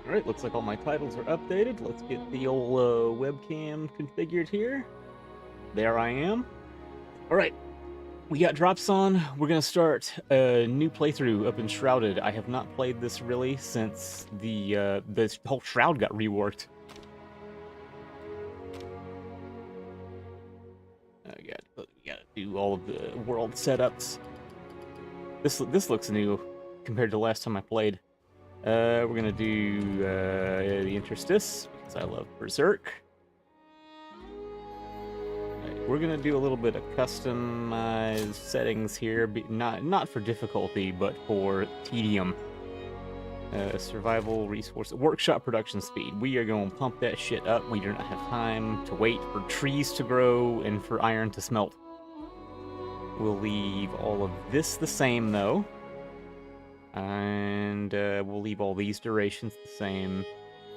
Alright, looks like all my titles are updated. Let's get the old webcam configured here. There I am. Alright, we got drops on. We're gonna start a new playthrough up in Shrouded. I have not played this really since the whole Shroud got reworked. We gotta do all of the world setups. This looks new compared to the last time I played. We're gonna do the Interstice, because I love Berserk. Right, we're gonna do a little bit of customized settings here, not for difficulty, but for tedium. Survival resource, workshop production speed. We are going to pump that shit up. We do not have time to wait for trees to grow and for iron to smelt. We'll leave all of this the same, though. And we'll leave all these durations the same.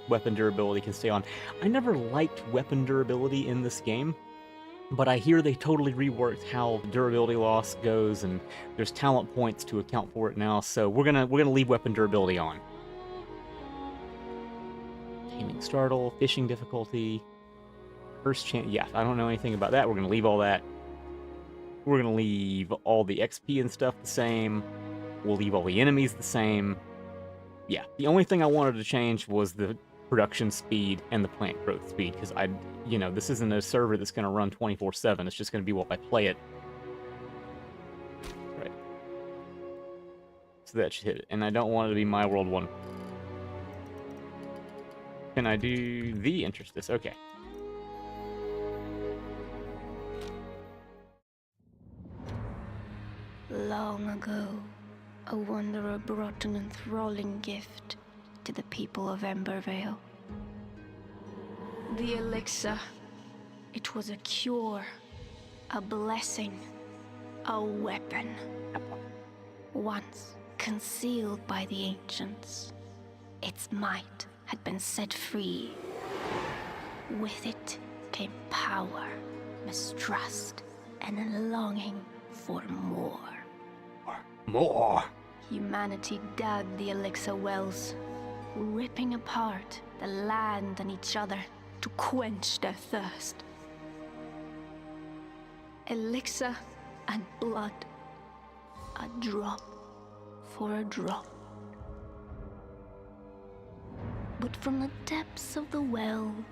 Weapon durability can stay on. I never liked weapon durability in this game, but I hear they totally reworked how durability loss goes, and there's talent points to account for it now. So we're gonna leave weapon durability on. Taming startle, fishing difficulty, curse chance. Yeah, I don't know anything about that. We're gonna leave all that. We're gonna leave all the XP and stuff the same. We'll leave all the enemies the same. Yeah, the only thing I wanted to change was the production speed and the plant growth speed, because this isn't a server that's going to run 24/7. It's just going to be while I play it. Right. So that should hit it. And I don't want it to be my world one. Can I do the Interstice? Okay. Long ago, a wanderer brought an enthralling gift to the people of Embervale. The elixir. It was a cure, a blessing, a weapon. Once concealed by the ancients, its might had been set free. With it came power, mistrust, and a longing for more. More! Humanity dug the elixir wells, ripping apart the land and each other to quench their thirst. Elixir and blood, a drop for a drop. But from the depths of the wells,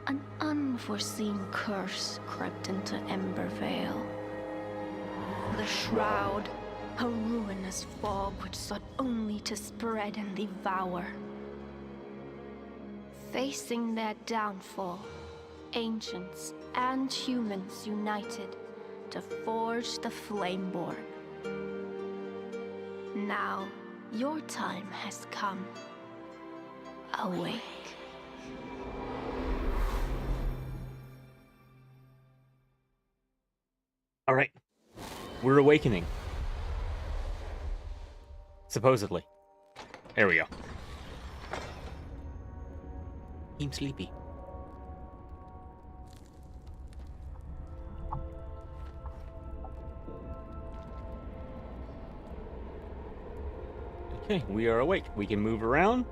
an unforeseen curse crept into Embervale. The Shroud, a ruinous fog which sought only to spread and devour. Facing their downfall, ancients and humans united to forge the Flameborn. Now, your time has come. Awake. All right. We're awakening. Supposedly. There we go. I'm sleepy. Okay, we are awake. We can move around.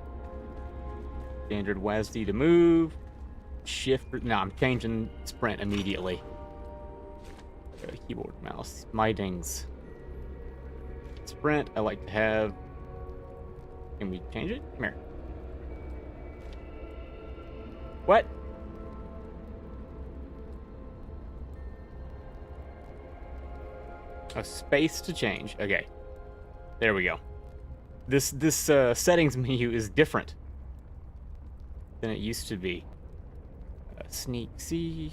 Standard WASD to move. Shift. No, I'm changing sprint immediately. Keyboard, mouse, mitings. Sprint, I like to have. Can we change it? Come here. What? A space to change. Okay. There we go. This settings menu is different than it used to be. Sneak, see.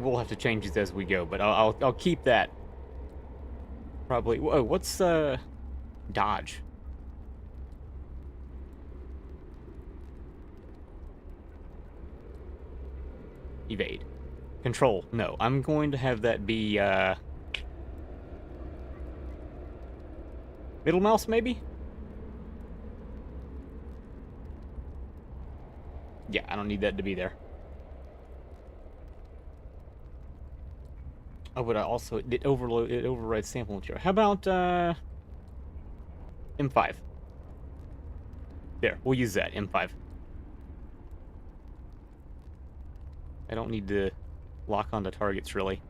We'll have to change these as we go, but I'll keep that. Probably. Whoa, what's dodge? Evade. Control. No, I'm going to have that be middle mouse maybe? Yeah, I don't need that to be there. Oh, but I also it overrides sample material. How about M5? There, we'll use that M5. I don't need to lock onto targets really.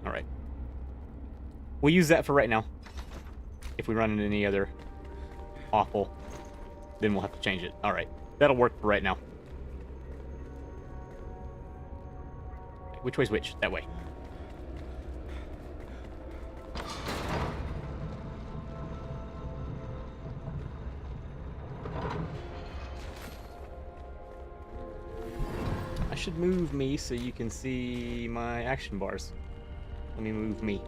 All right. We'll use that for right now. If we run into any other awful, then we'll have to change it. All right. That'll work for right now. Which way's which? That way. I should move me so you can see my action bars. Let me move me.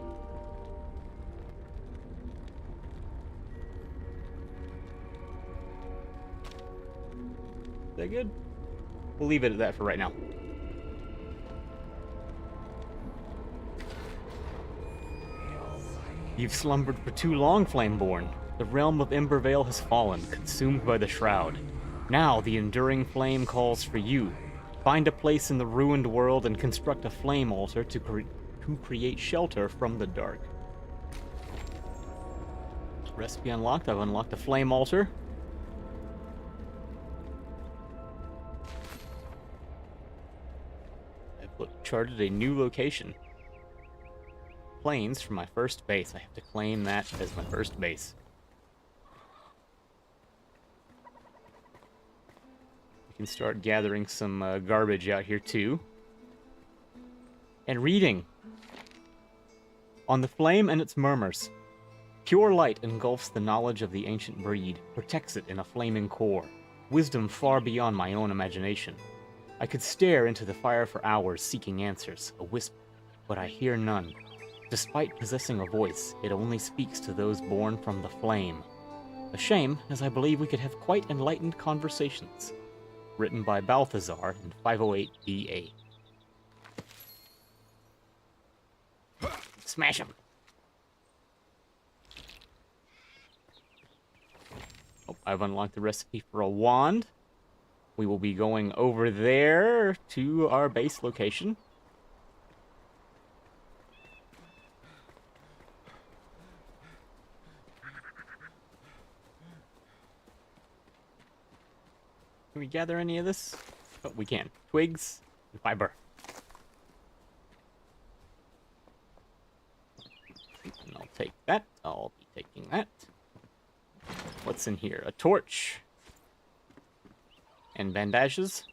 Is that good? We'll leave it at that for right now. You've slumbered for too long, Flameborn. The realm of Embervale has fallen, consumed by the Shroud. Now the enduring flame calls for you. Find a place in the ruined world and construct a flame altar to create shelter from the dark. Recipe unlocked. I've unlocked a flame altar. I've charted a new location. Plains from my first base. I have to claim that as my first base. We can start gathering some garbage out here too. And reading. On the flame and its murmurs. Pure light engulfs the knowledge of the ancient breed, protects it in a flaming core. Wisdom far beyond my own imagination. I could stare into the fire for hours seeking answers, a whisper, but I hear none. Despite possessing a voice, it only speaks to those born from the flame. A shame, as I believe we could have quite enlightened conversations. Written by Balthazar in 508 BA. Smash him! Oh, I've unlocked the recipe for a wand. We will be going over there to our base location. Can we gather any of this? Oh, we can. Twigs and fiber. And I'll take that. I'll be taking that. What's in here? A torch. And bandages.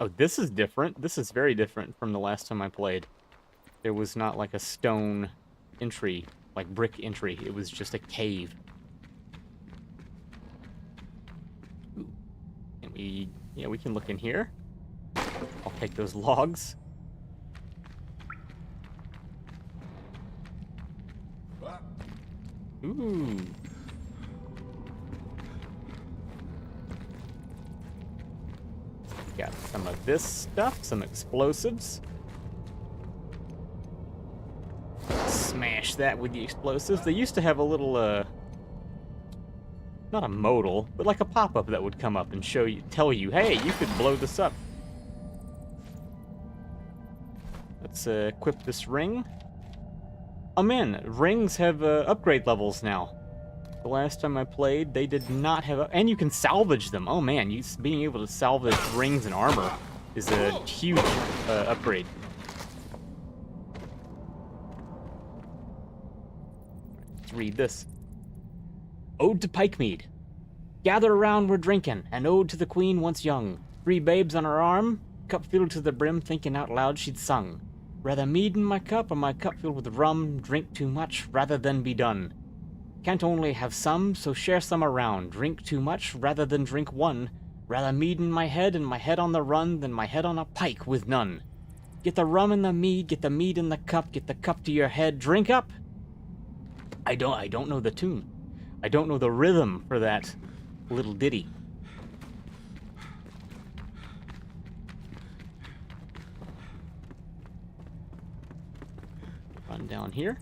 Oh, this is different. This is very different from the last time I played. There was not like a stone entry, like brick entry. It was just a cave. Ooh. And we can look in here. I'll take those logs. Ooh. Got some of this stuff, some explosives. Smash that with the explosives. They used to have a little, not a modal, but like a pop-up that would come up and tell you, hey, you could blow this up. Let's equip this ring. I'm in. Rings have upgrade levels now. The last time I played, they did not have... and you can salvage them. Oh man, being able to salvage rings and armor is a huge upgrade. Let's read this. Ode to Pikemead. Gather around, we're drinking. An ode to the queen once young. 3 babes on her arm. Cup filled to the brim, thinking out loud she'd sung. Rather mead in my cup or my cup filled with rum. Drink too much rather than be done. Can't only have some, so share some around. Drink too much rather than drink one. Rather mead in my head and my head on the run than my head on a pike with none. Get the rum in the mead, get the mead in the cup, get the cup to your head, drink up! I don't know the tune. I don't know the rhythm for that little ditty. Run down here.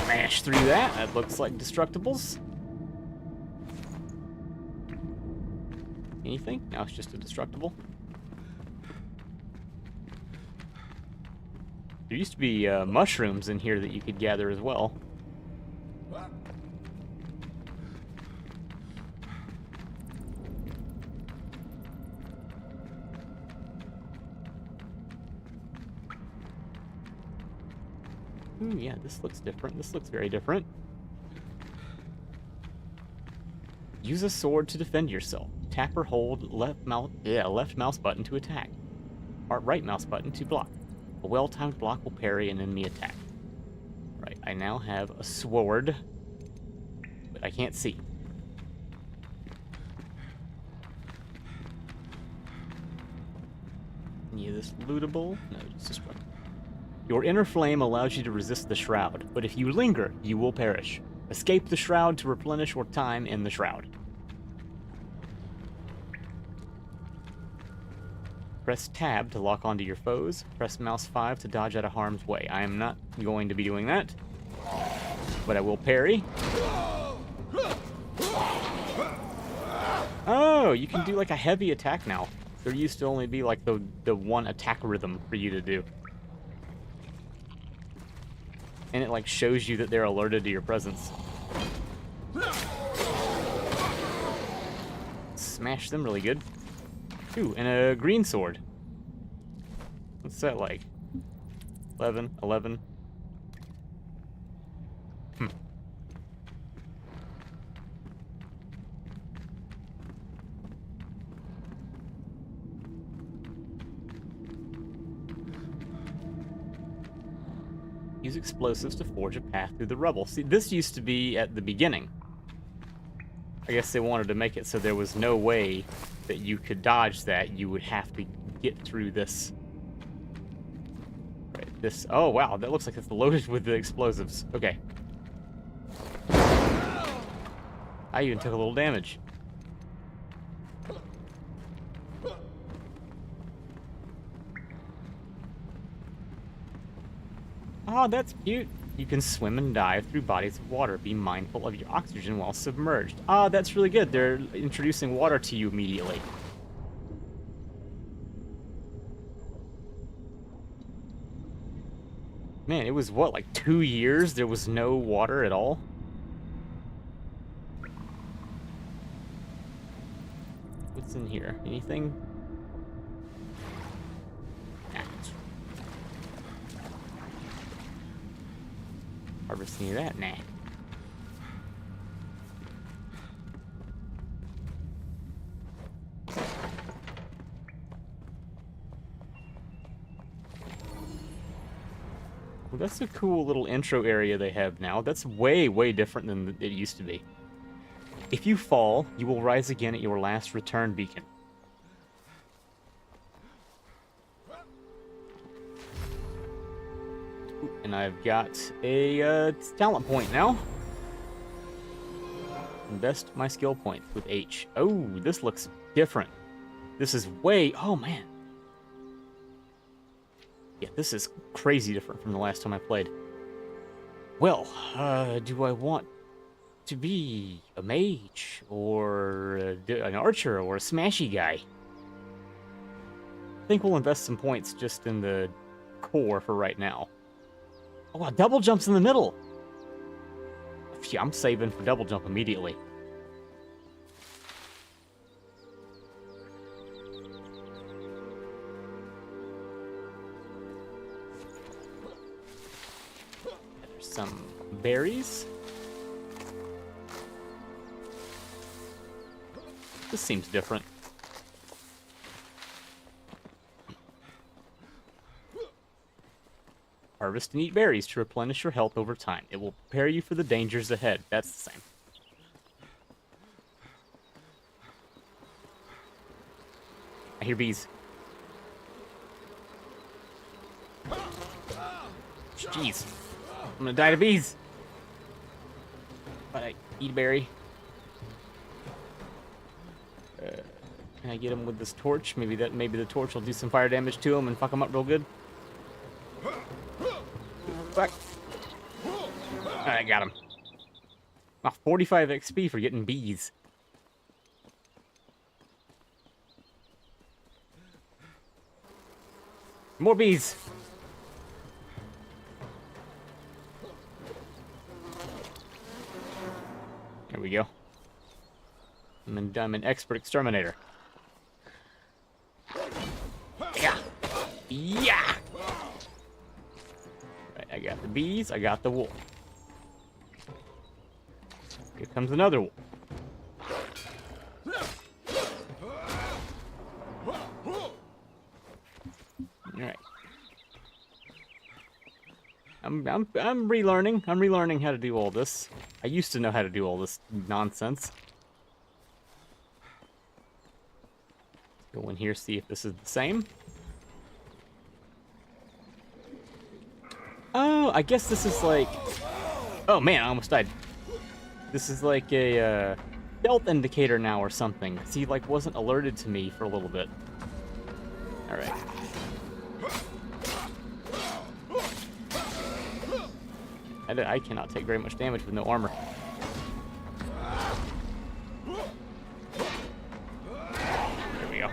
Smash through that. That looks like destructibles. Anything? No, it's just a destructible. There used to be mushrooms in here that you could gather as well. Ooh, yeah, this looks different. This looks very different. Use a sword to defend yourself. Tap or hold left mouse button to attack. Or right mouse button to block. A well-timed block will parry an enemy attack. Right, I now have a sword, but I can't see. Any of this lootable? No, just destructible. Your inner flame allows you to resist the shroud, but if you linger, you will perish. Escape the shroud to replenish your time in the shroud. Press tab to lock onto your foes. Press mouse 5 to dodge out of harm's way. I am not going to be doing that, but I will parry. Oh, you can do like a heavy attack now. There used to only be like the one attack rhythm for you to do. And it like shows you that they're alerted to your presence. Smash them really good. Ooh, and a green sword. What's that like? 11. Use explosives to forge a path through the rubble. See, this used to be at the beginning. I guess they wanted to make it so there was no way that you could dodge that. You would have to get through this. Right, this. Oh, wow. That looks like it's loaded with the explosives. Okay. I even took a little damage. Oh, that's cute. You can swim and dive through bodies of water. Be mindful of your oxygen while submerged. Ah, that's really good. They're introducing water to you immediately. Man, it was what, like 2 years there was no water at all? What's in here? Anything? Harvest any of that? Nah. Well, that's a cool little intro area they have now. That's way, way different than it used to be. If you fall, you will rise again at your last return beacon. And I've got a talent point now. Invest my skill point with H. Oh, this looks different. This is way... Oh, man. Yeah, this is crazy different from the last time I played. Well, do I want to be a mage or an archer or a smashy guy? I think we'll invest some points just in the core for right now. Oh, wow, double jumps in the middle. Phew, I'm saving for double jump immediately. There's some berries. This seems different. Harvest and eat berries to replenish your health over time. It will prepare you for the dangers ahead. That's the same. I hear bees. Jeez. I'm gonna die to bees. But I eat a berry. Can I get him with this torch? Maybe the torch will do some fire damage to him and fuck him up real good. Back. I got him. Oh, 45 XP for getting bees. More bees. There we go. I'm an expert exterminator. Yeah. Yeah. Right, I got the bees. I got the wolf. Here comes another wolf. All right. I'm relearning. I'm relearning how to do all this. I used to know how to do all this nonsense. Go in here, see if this is the same. Oh, I guess this is like... Oh man, I almost died. This is like a stealth indicator now or something. See, like, wasn't alerted to me for a little bit. Alright. I cannot take very much damage with no armor. There we go.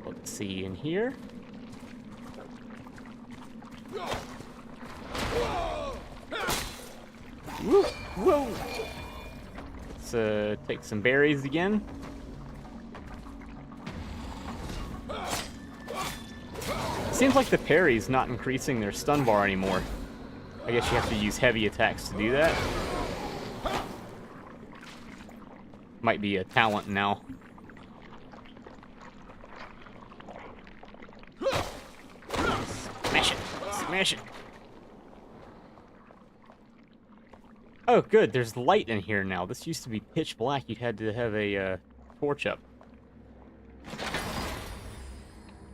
Let's see in here. Woo! Whoa! Let's take some berries again. Seems like the parry's not increasing their stun bar anymore. I guess you have to use heavy attacks to do that. Might be a talent now. Smash it! Smash it! Oh, good. There's light in here now. This used to be pitch black. You had to have a torch up.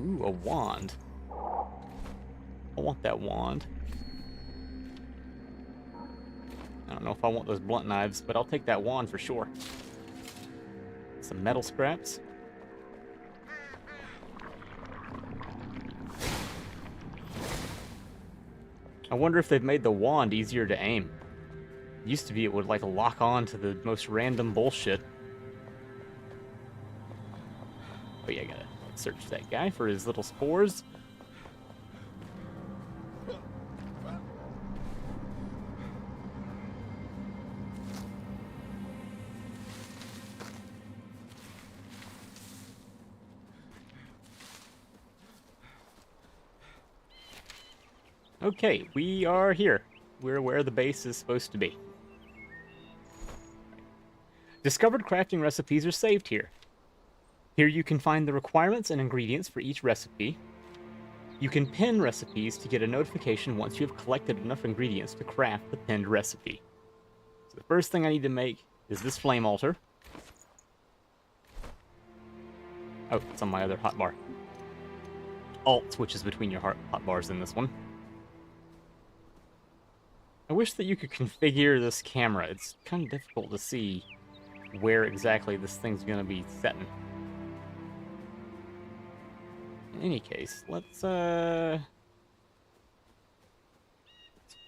Ooh, a wand. I want that wand. I don't know if I want those blunt knives, but I'll take that wand for sure. Some metal scraps. I wonder if they've made the wand easier to aim. It used to be it would like lock on to the most random bullshit. Oh yeah, I gotta search that guy for his little spores. Okay, we are here. We're where the base is supposed to be. Discovered crafting recipes are saved here. Here you can find the requirements and ingredients for each recipe. You can pin recipes to get a notification once you have collected enough ingredients to craft the pinned recipe. So the first thing I need to make is this flame altar. Oh, it's on my other hotbar. Alt switches between your hotbars in this one. I wish that you could configure this camera. It's kind of difficult to see where exactly this thing's going to be setting. In any case, let's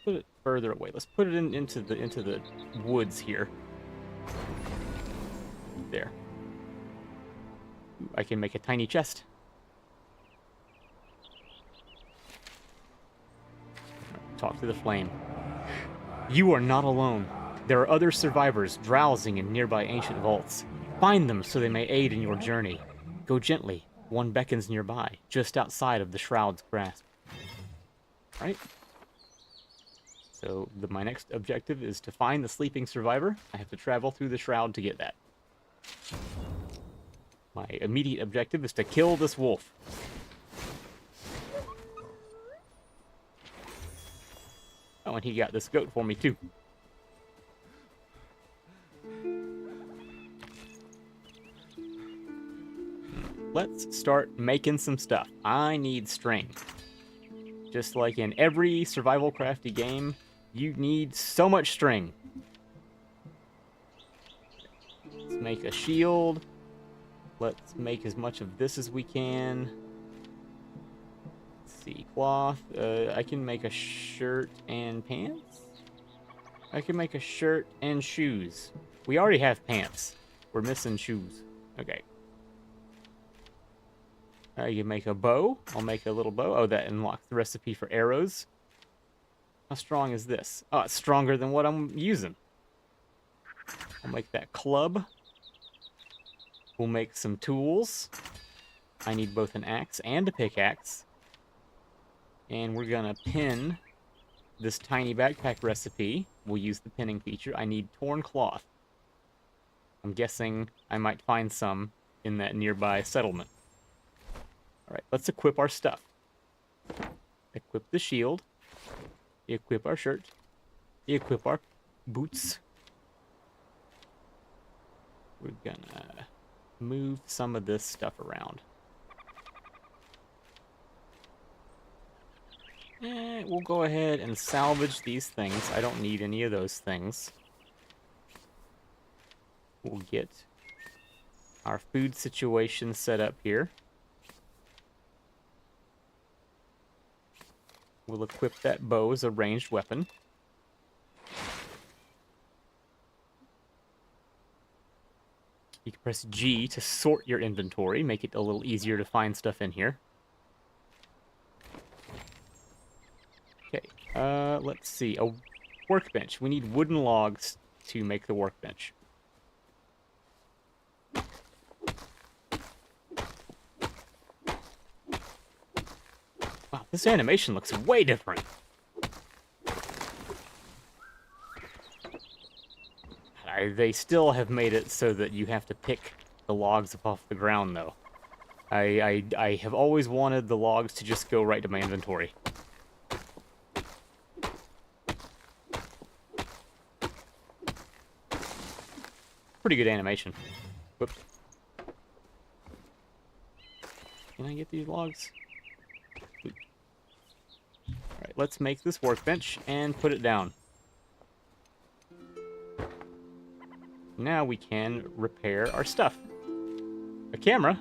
put it further away. Let's put it into the woods here. There. Ooh, I can make a tiny chest. Talk to the flame. You are not alone. There are other survivors drowsing in nearby ancient vaults. Find them so they may aid in your journey. Go gently. One beckons nearby, just outside of the Shroud's grasp. Right? So my next objective is to find the sleeping survivor. I have to travel through the Shroud to get that. My immediate objective is to kill this wolf. Oh, and he got this goat for me, too. Let's start making some stuff. I need string. Just like in every survival crafty game, you need so much string. Let's make a shield. Let's make as much of this as we can. Let's see, cloth. I can make a shirt and pants. I can make a shirt and shoes. We already have pants. We're missing shoes. Okay. You can make a bow. I'll make a little bow. Oh, that unlocks the recipe for arrows. How strong is this? Oh, it's stronger than what I'm using. I'll make that club. We'll make some tools. I need both an axe and a pickaxe. And we're gonna pin this tiny backpack recipe. We'll use the pinning feature. I need torn cloth. I'm guessing I might find some in that nearby settlement. Alright, let's equip our stuff. Equip the shield. Equip our shirt. Equip our boots. We're gonna move some of this stuff around. We'll go ahead and salvage these things. I don't need any of those things. We'll get our food situation set up here. We'll equip that bow as a ranged weapon. You can press G to sort your inventory, make it a little easier to find stuff in here. Okay, let's see. A workbench. We need wooden logs to make the workbench. Wow, this animation looks way different. They still have made it so that you have to pick the logs up off the ground, though. I have always wanted the logs to just go right to my inventory. Pretty good animation. Whoops. Can I get these logs? Alright, let's make this workbench and put it down. Now we can repair our stuff. A camera?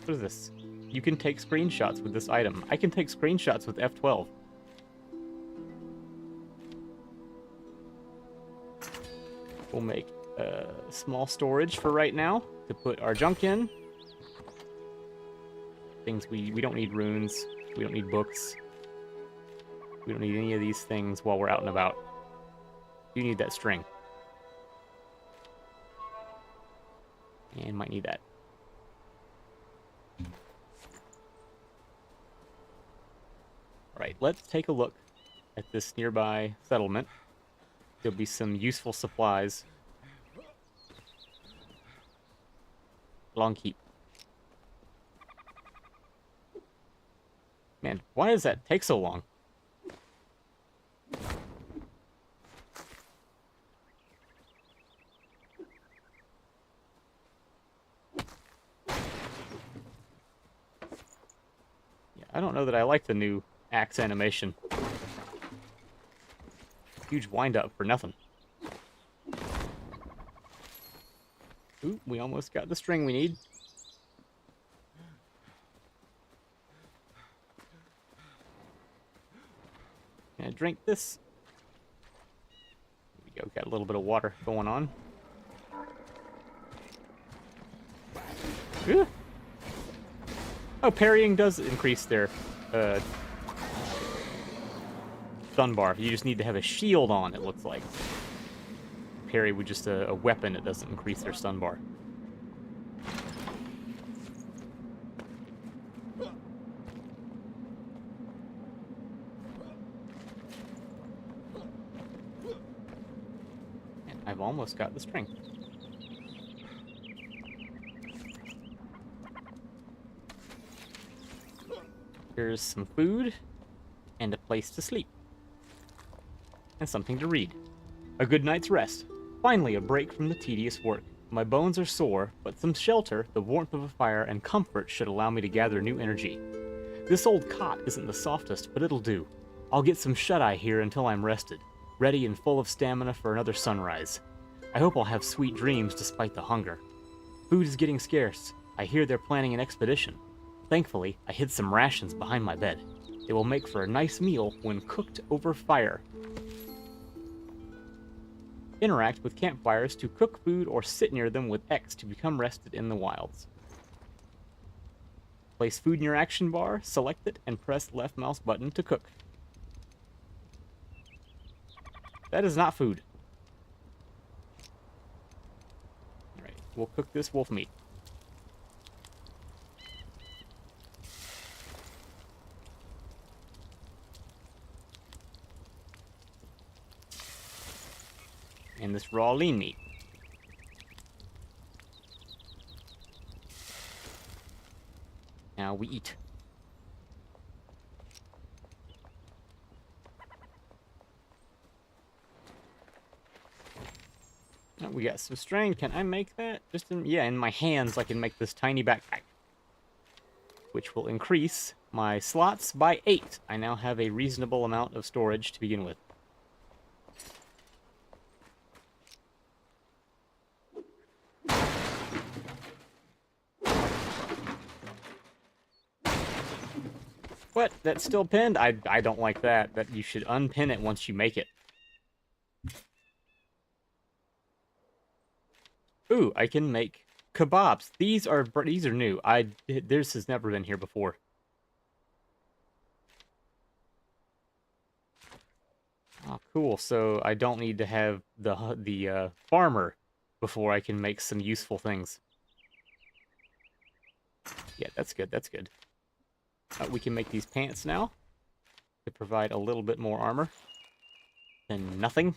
What is this? You can take screenshots with this item. I can take screenshots with F12. We'll make small storage for right now to put our junk in. Things we don't need runes. We don't need books. We don't need any of these things while we're out and about. You need that string. And might need that. Alright, let's take a look at this nearby settlement. There'll be some useful supplies. Long keep. Man, why does that take so long? I don't know that I like the new axe animation. Huge wind-up for nothing. Ooh, we almost got the string we need. Can I drink this? There we go, got a little bit of water going on. Ooh. Oh, parrying does increase their stun bar. You just need to have a shield on, it looks like. Parry with just a weapon, it doesn't increase their stun bar. And I've almost got the string. Here's some food, and a place to sleep. And something to read. A good night's rest. Finally, a break from the tedious work. My bones are sore, but some shelter, the warmth of a fire, and comfort should allow me to gather new energy. This old cot isn't the softest, but it'll do. I'll get some shut-eye here until I'm rested, ready and full of stamina for another sunrise. I hope I'll have sweet dreams despite the hunger. Food is getting scarce. I hear they're planning an expedition. Thankfully, I hid some rations behind my bed. They will make for a nice meal when cooked over fire. Interact with campfires to cook food or sit near them with X to become rested in the wilds. Place food in your action bar, select it, and press left mouse button to cook. That is not food. Alright, we'll cook this wolf meat. And this raw lean meat. Now we eat. Oh, we got some string. Can I make that? Yeah, in my hands I can make this tiny backpack. Which will increase my slots by 8. I now have a reasonable amount of storage to begin with. What? That's still pinned? I don't like that. That you should unpin it once you make it. Ooh, I can make kebabs. These are new. This has never been here before. Oh, cool. So I don't need to have the farmer before I can make some useful things. Yeah, that's good. That's good. We can make these pants now to provide a little bit more armor than nothing.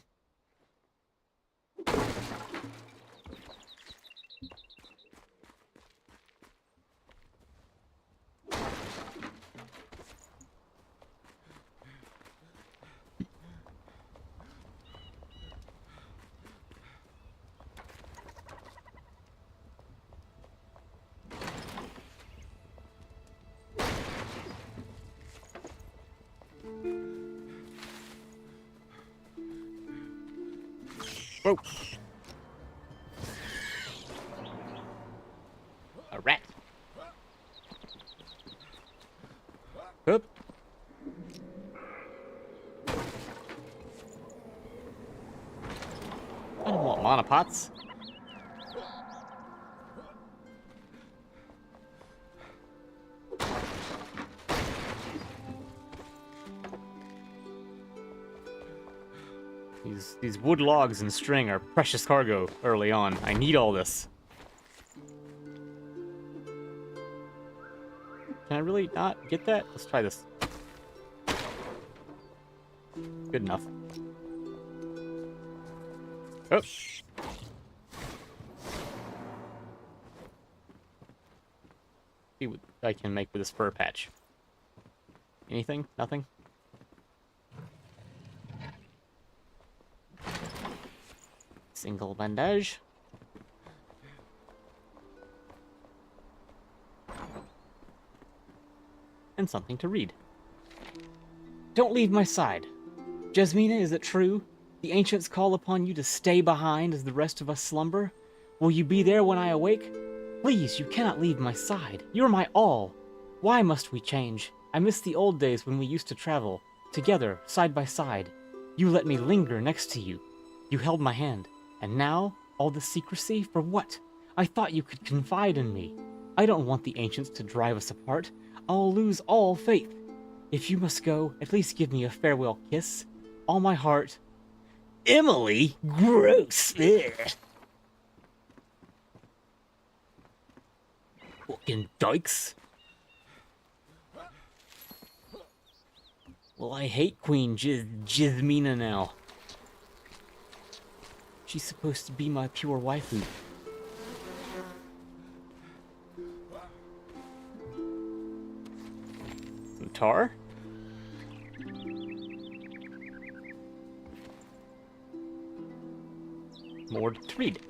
Whoa. A rat. Oop. I don't want monopots. These wood logs and string are precious cargo early on. I need all this. Can I really not get that? Let's try this. Good enough. Oh. See what I can make with this fur patch. Anything? Nothing? Single bandage. And something to read. Don't leave my side. Jasmina, is it true? The ancients call upon you to stay behind as the rest of us slumber? Will you be there when I awake? Please, you cannot leave my side. You're my all. Why must we change? I miss the old days when we used to travel, together, side by side. You let me linger next to you. You held my hand. And now, all this secrecy, for what? I thought you could confide in me. I don't want the ancients to drive us apart. I'll lose all faith. If you must go, at least give me a farewell kiss. All my heart. Emily? Gross. Ugh. Fucking dykes. Well, I hate Queen Jasmina now. She's supposed to be my pure waifu. Some tar? More to read.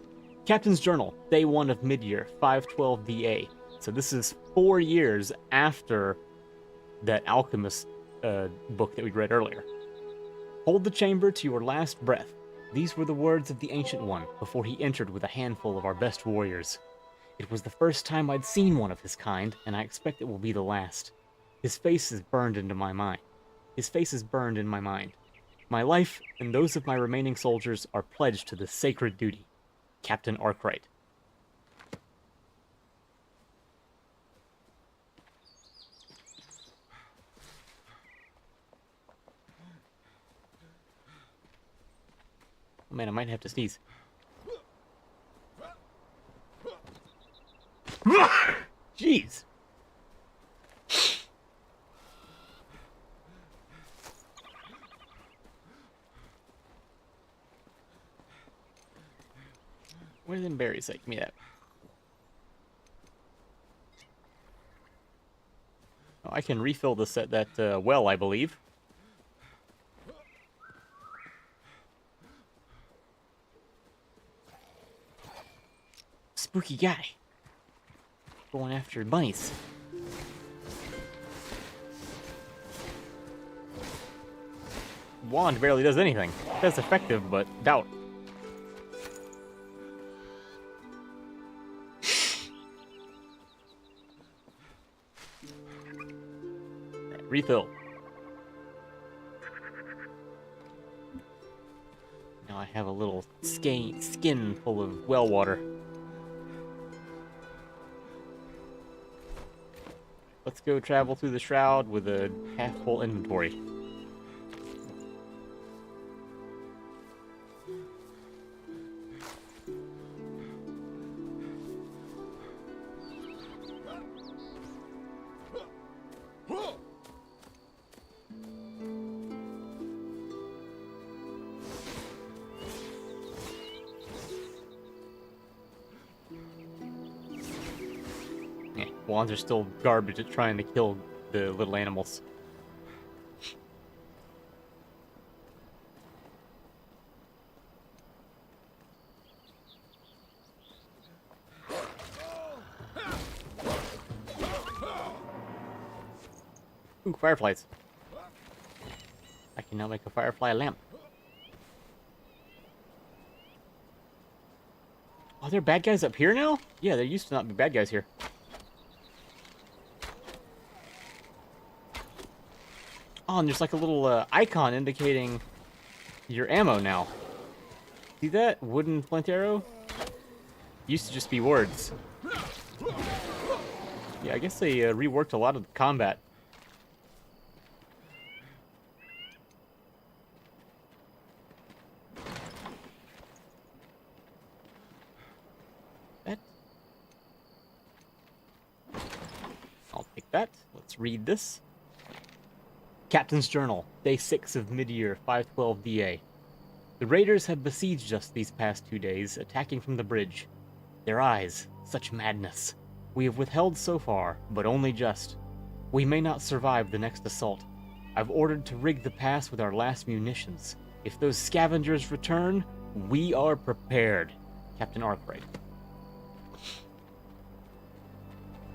Captain's Journal, Day 1 of Midyear, 512 VA. So this is 4 years after that alchemist book that we read earlier. Hold the chamber to your last breath. These were the words of the Ancient One before he entered with a handful of our best warriors. It was the first time I'd seen one of his kind, and I expect it will be the last. His face is burned into my mind. His face is burned in my mind. My life and those of my remaining soldiers are pledged to this sacred duty. Captain Arkwright. Oh man, I might have to sneeze. Jeez. What are them berries like? Give me that. Oh, I can refill this at that well, I believe. Spooky guy. Going after bunnies. Wand barely does anything. That's effective, but doubt. Refill. Now I have a little skin full of well water. Let's go travel through the Shroud with a half-full inventory. Wands are still garbage at trying to kill the little animals. Ooh, fireflies. I can now make a firefly lamp. Oh, there are bad guys up here now? Yeah, there used to not be bad guys here. Oh, and there's like a little icon indicating your ammo now. See that? Wooden flint arrow? Used to just be words. Yeah, I guess they reworked a lot of the combat. That. I'll take that. Let's read this. Captain's Journal, Day 6 of Mid-Year, 512 DA. The raiders have besieged us these past 2 days, attacking from the bridge. Their eyes, such madness. We have withheld so far, but only just. We may not survive the next assault. I've ordered to rig the pass with our last munitions. If those scavengers return, we are prepared. Captain Arkwright.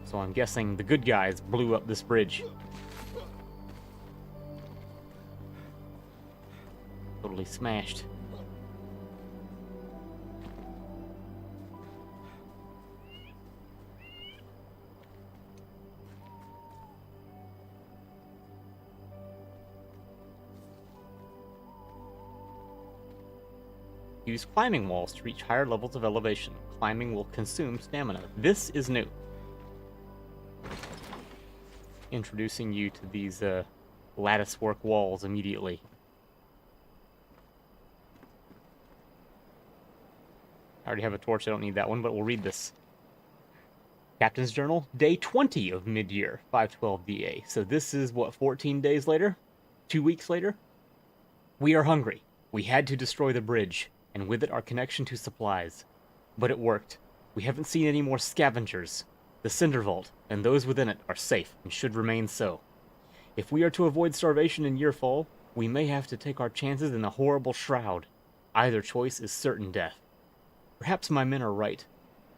So I'm guessing the good guys blew up this bridge. Totally smashed. Use climbing walls to reach higher levels of elevation. Climbing will consume stamina. This is new. Introducing you to these latticework walls immediately. I already have a torch, I don't need that one, but we'll read this. Captain's Journal, Day 20 of Mid-Year, 512 DA. So this is, what, 14 days later? 2 weeks later? We are hungry. We had to destroy the bridge, and with it our connection to supplies. But it worked. We haven't seen any more scavengers. The Cinder Vault, and those within it, are safe, and should remain so. If we are to avoid starvation in Yearfall, we may have to take our chances in the horrible Shroud. Either choice is certain death. Perhaps my men are right.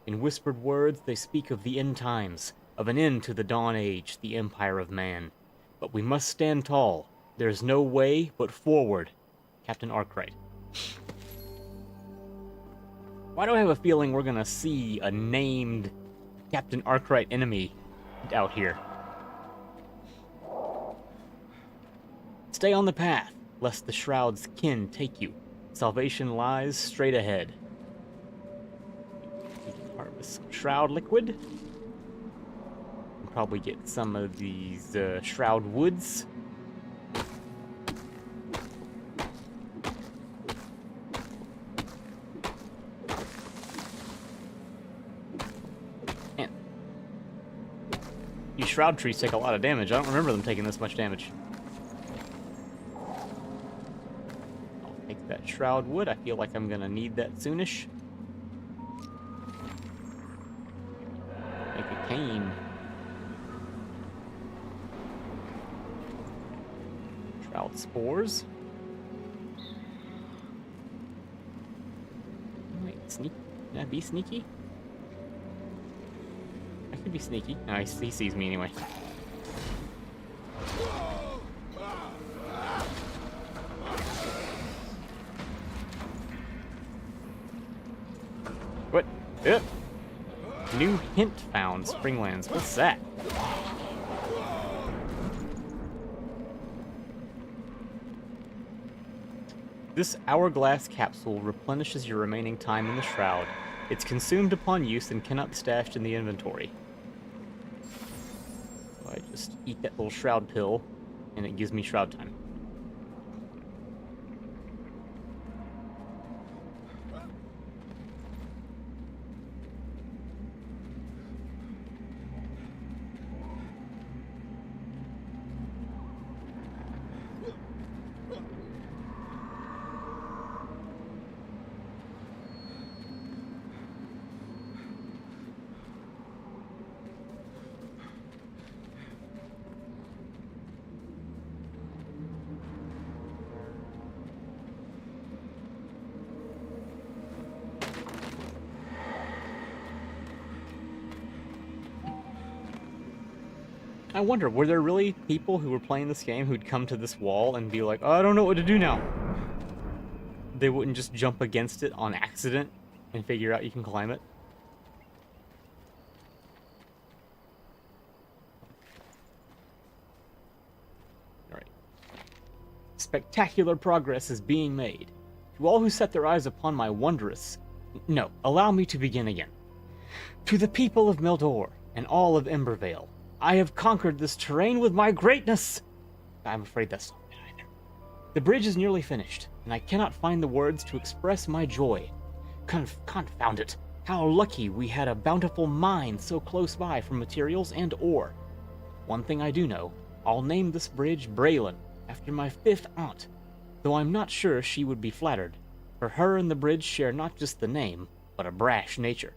In whispered words, they speak of the end times, of an end to the Dawn Age, the empire of man. But we must stand tall. There is no way but forward. Captain Arkwright. Why do I have a feeling we're gonna see a named Captain Arkwright enemy out here. Stay on the path, lest the Shroud's kin take you. Salvation lies straight ahead. We can harvest some Shroud liquid. Probably get some of these Shroud woods. Man, these Shroud trees take a lot of damage. I don't remember them taking this much damage. I'll take that Shroud wood. I feel like I'm gonna need that soonish. Make a cane. Shroud spores. Wait, sneak? Can I be sneaky? I could be sneaky. No, he sees me anyway. What? Yep. New hint found, Springlands. What's that? This hourglass capsule replenishes your remaining time in the Shroud. It's consumed upon use and cannot be stashed in the inventory. So I just eat that little Shroud pill, and it gives me Shroud time. I wonder, were there really people who were playing this game who'd come to this wall and be like, oh, I don't know what to do now? They wouldn't just jump against it on accident and figure out you can climb it? Alright. Spectacular progress is being made. To all who set their eyes upon my wondrous... No, allow me to begin again. To the people of Meldor and all of Embervale, I have conquered this terrain with my greatness! I'm afraid that's not it either. The bridge is nearly finished, and I cannot find the words to express my joy. Confound it. How lucky we had a bountiful mine so close by for materials and ore. One thing I do know, I'll name this bridge Braylon, after my 5th aunt, though I'm not sure she would be flattered, for her and the bridge share not just the name, but a brash nature.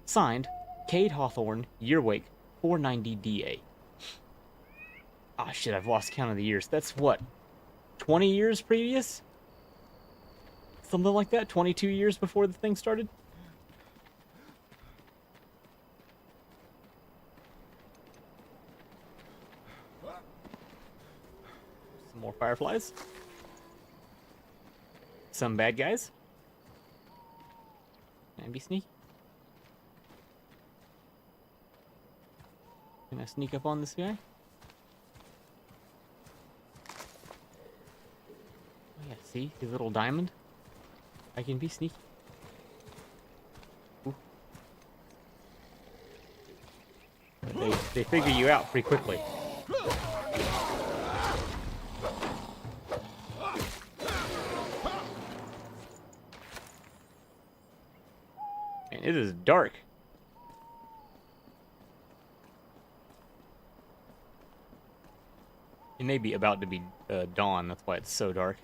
Signed, Cade Hawthorne, Yearwake, 490 DA. Ah, shit, I've lost count of the years. That's what? 20 years previous? Something like that? 22 years before the thing started? Some more fireflies. Some bad guys. Can I be sneaky? Can I sneak up on this guy? Oh yeah, see? His little diamond? I can be sneaky. Ooh. They figure you out pretty quickly. And it is dark. It may be about to be dawn, that's why it's so dark.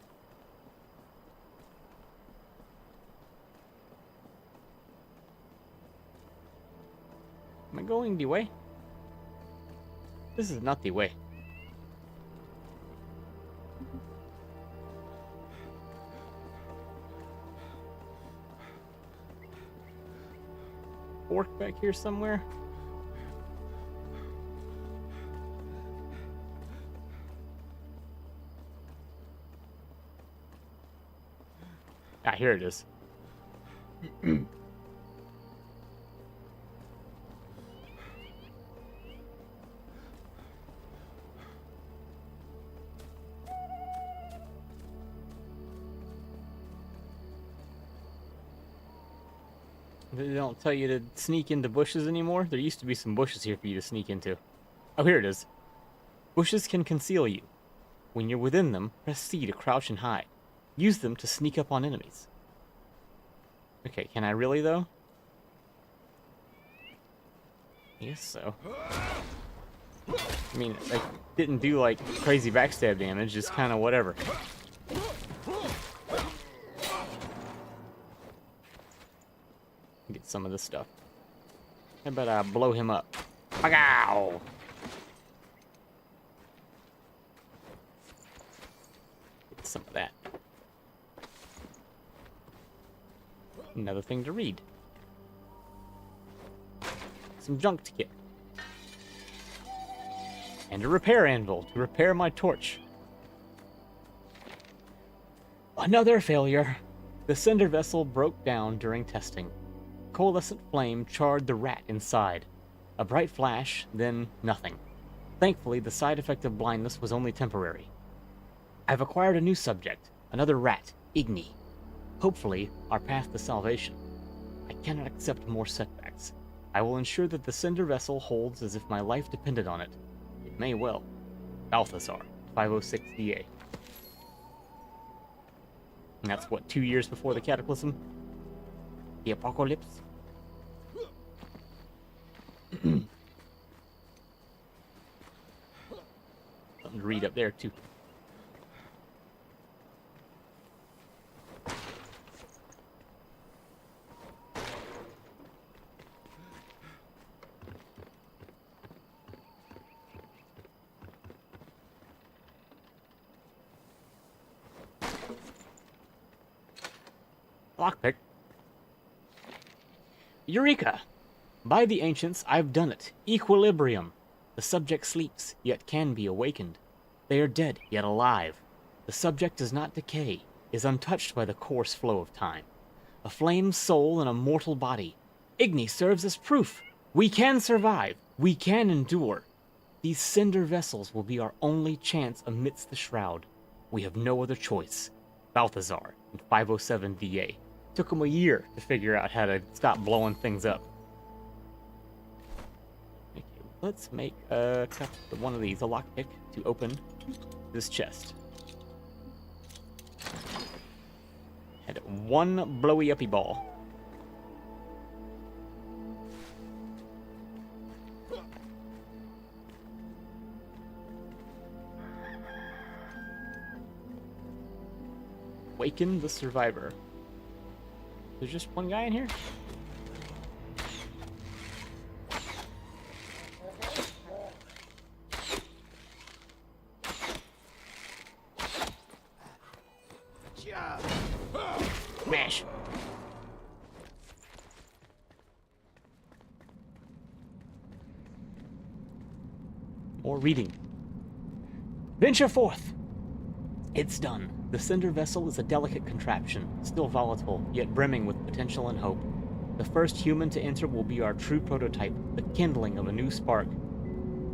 Am I going the way? This is not the way. Fork back here somewhere? Ah, here it is. They don't tell you to sneak into bushes anymore? There used to be some bushes here for you to sneak into. Oh, here it is. Bushes can conceal you. When you're within them, press C to crouch and hide. Use them to sneak up on enemies. Okay, can I really, though? I guess so. I mean, I didn't do, like, crazy backstab damage, just kind of whatever. Get some of this stuff. How about I blow him up? Pow! Get some of that. Another thing to read. Some junk to get. And a repair anvil to repair my torch. Another failure. The cinder vessel broke down during testing. Coalescent flame charred the rat inside. A bright flash, then nothing. Thankfully, the side effect of blindness was only temporary. I've acquired a new subject, another rat, Igni. Hopefully, our path to salvation. I cannot accept more setbacks. I will ensure that the cinder vessel holds as if my life depended on it. It may well. Balthazar, 506 DA. And that's what, 2 years before the cataclysm? The apocalypse? Something to read up there, too. Lockpick. Eureka! By the ancients, I've done it. Equilibrium. The subject sleeps, yet can be awakened. They are dead, yet alive. The subject does not decay, is untouched by the coarse flow of time. A flame soul in a mortal body. Igni serves as proof. We can survive. We can endure. These cinder vessels will be our only chance amidst the shroud. We have no other choice. Balthazar, in 507 DA. Took him a year to figure out how to stop blowing things up. Okay, let's make one of these, a lockpick, to open this chest. Had one blowy uppy ball. Waken the survivor. There's just one guy in here? Smash. More reading. Venture forth. It's done. The cinder vessel is a delicate contraption, still volatile, yet brimming with potential and hope. The first human to enter will be our true prototype, the kindling of a new spark.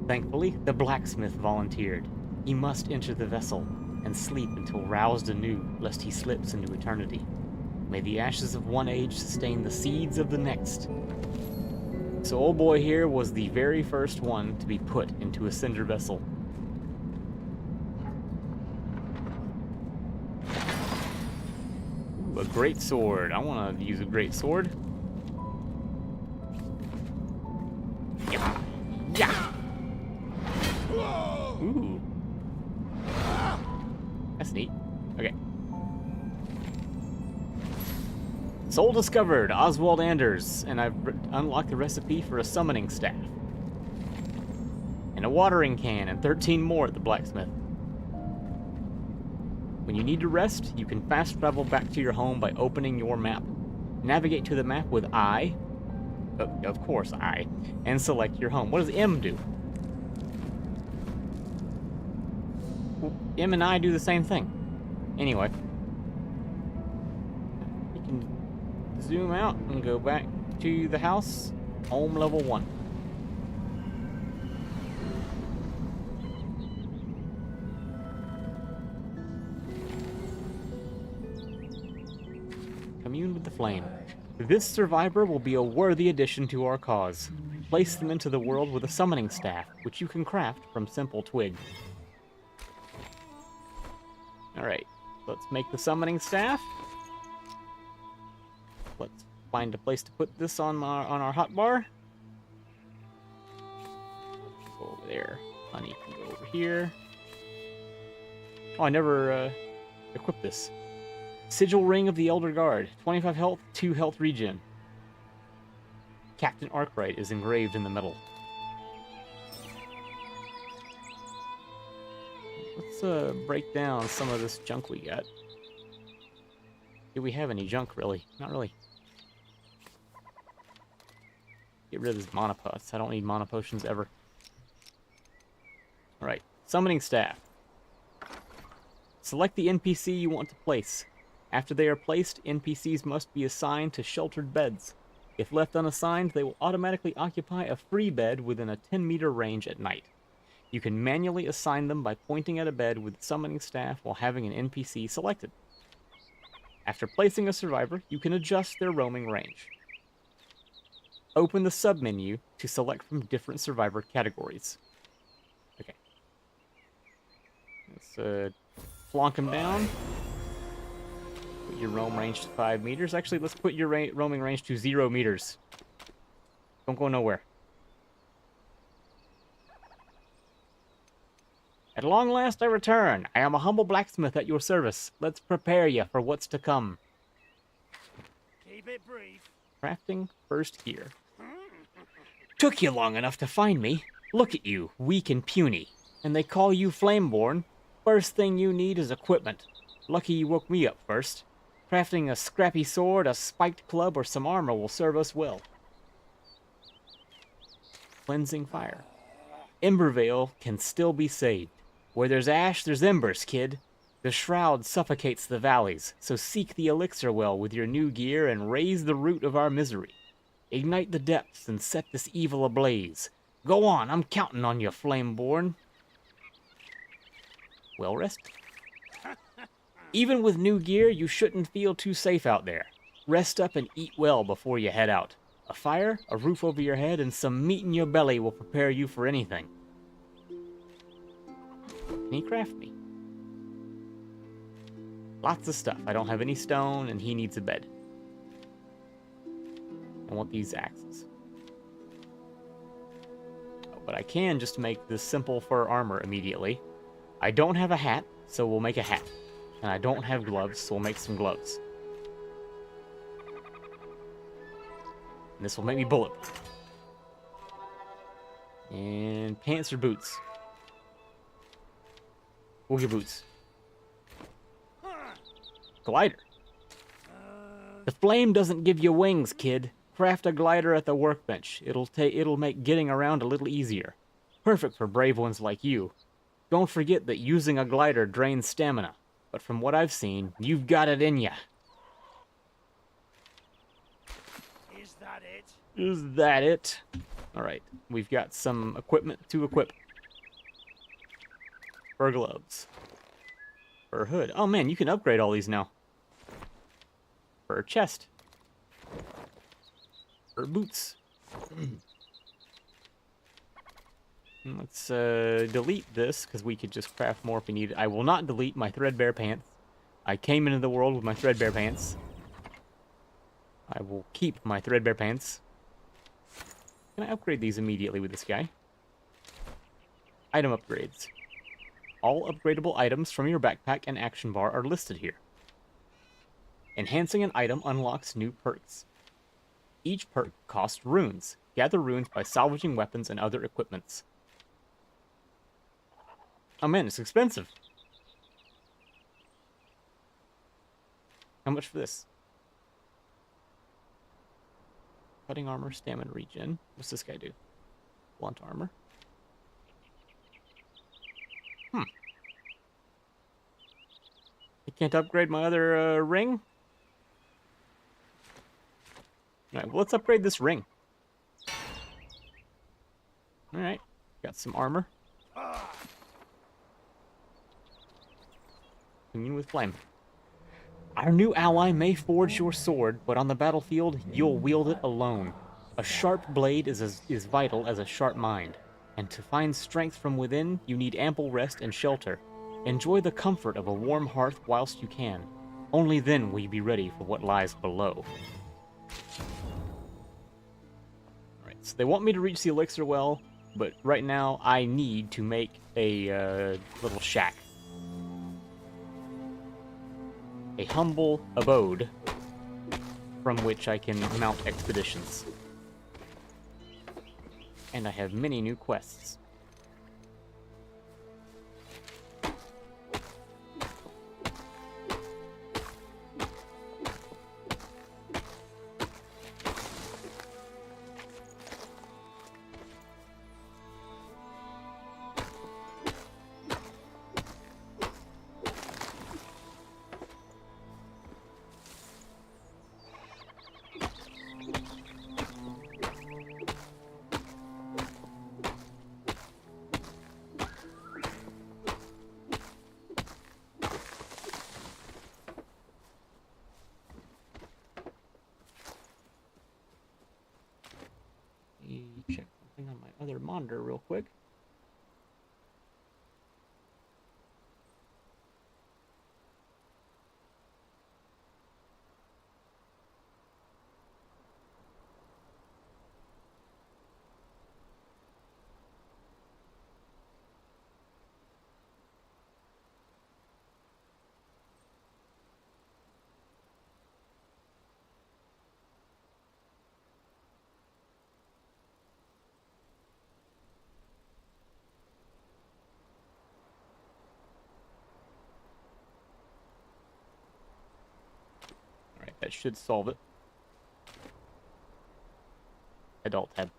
Thankfully, the blacksmith volunteered. He must enter the vessel and sleep until roused anew, lest he slips into eternity. May the ashes of one age sustain the seeds of the next. So old boy here was the very first one to be put into a cinder vessel. Ooh, a great sword. I want to use a great sword. Yeah. Yeah. Ooh. That's neat. Okay. Soul discovered, Oswald Anders, and I've unlocked the recipe for a summoning staff. And a watering can, and 13 more at the blacksmith. When you need to rest, you can fast travel back to your home by opening your map. Navigate to the map with I, of course I, and select your home. What does M do? M and I do the same thing. Anyway. You can zoom out and go back to the house. Home level 1. Commune with the flame. This survivor will be a worthy addition to our cause. Place them into the world with a summoning staff, which you can craft from simple twig. Alright, let's make the summoning staff. Let's find a place to put this on our hotbar. Go over there. Honey can go over here. Oh, I never equipped this. Sigil Ring of the Elder Guard. 25 health, 2 health regen. Captain Arkwright is engraved in the metal. Let's break down some of this junk we got. Do we have any junk, really? Not really. Get rid of these mana pots. I don't need mana potions ever. Alright, summoning staff. Select the NPC you want to place. After they are placed, NPCs must be assigned to sheltered beds. If left unassigned, they will automatically occupy a free bed within a 10-meter range at night. You can manually assign them by pointing at a bed with the summoning staff while having an NPC selected. After placing a survivor, you can adjust their roaming range. Open the submenu to select from different survivor categories. Okay. Let's flonk them down. Put your roam range to 5 meters. Actually, let's put your roaming range to 0 meters. Don't go nowhere. At long last I return. I am a humble blacksmith at your service. Let's prepare you for what's to come. Keep it brief. Crafting first gear. Took you long enough to find me. Look at you, weak and puny. And they call you Flameborn. First thing you need is equipment. Lucky you woke me up first. Crafting a scrappy sword, a spiked club, or some armor will serve us well. Cleansing fire. Embervale can still be saved. Where there's ash, there's embers, kid. The Shroud suffocates the valleys, so seek the elixir well with your new gear and raise the root of our misery. Ignite the depths and set this evil ablaze. Go on, I'm counting on you, Flameborn. Well rested. Even with new gear, you shouldn't feel too safe out there. Rest up and eat well before you head out. A fire, a roof over your head, and some meat in your belly will prepare you for anything. Can he craft me? Lots of stuff. I don't have any stone, and he needs a bed. I want these axes. Oh, but I can just make this simple fur armor immediately. I don't have a hat, so we'll make a hat. And I don't have gloves, so we'll make some gloves. And this will make me bulletproof. And pants or boots? We'll get boots. Glider. The flame doesn't give you wings, kid. Craft a glider at the workbench. It'll make getting around a little easier. Perfect for brave ones like you. Don't forget that using a glider drains stamina. But from what I've seen, you've got it in ya. Is that it? Is that it? Alright, we've got some equipment to equip. Fur gloves. Fur hood. Oh man, you can upgrade all these now. Fur chest. Fur boots. Let's delete this, because we could just craft more if we need it. I will not delete my threadbare pants. I came into the world with my threadbare pants. I will keep my threadbare pants. Can I upgrade these immediately with this guy? Item upgrades. All upgradable items from your backpack and action bar are listed here. Enhancing an item unlocks new perks. Each perk costs runes. Gather runes by salvaging weapons and other equipments. Oh man, it's expensive. How much for this? Cutting armor, stamina regen. What's this guy do? Blunt armor. I can't upgrade my other ring? Alright, well, let's upgrade this ring. Alright, got some armor. Commune with flame. Our new ally may forge your sword, but on the battlefield, you'll wield it alone. A sharp blade is vital as a sharp mind, and to find strength from within, you need ample rest and shelter. Enjoy the comfort of a warm hearth whilst you can. Only then will you be ready for what lies below. Alright, so they want me to reach the elixir well, but right now I need to make a little shack. A humble abode from which I can mount expeditions. And I have many new quests. Check something on my other monitor real quick. Alright, that should solve it. Adult tab.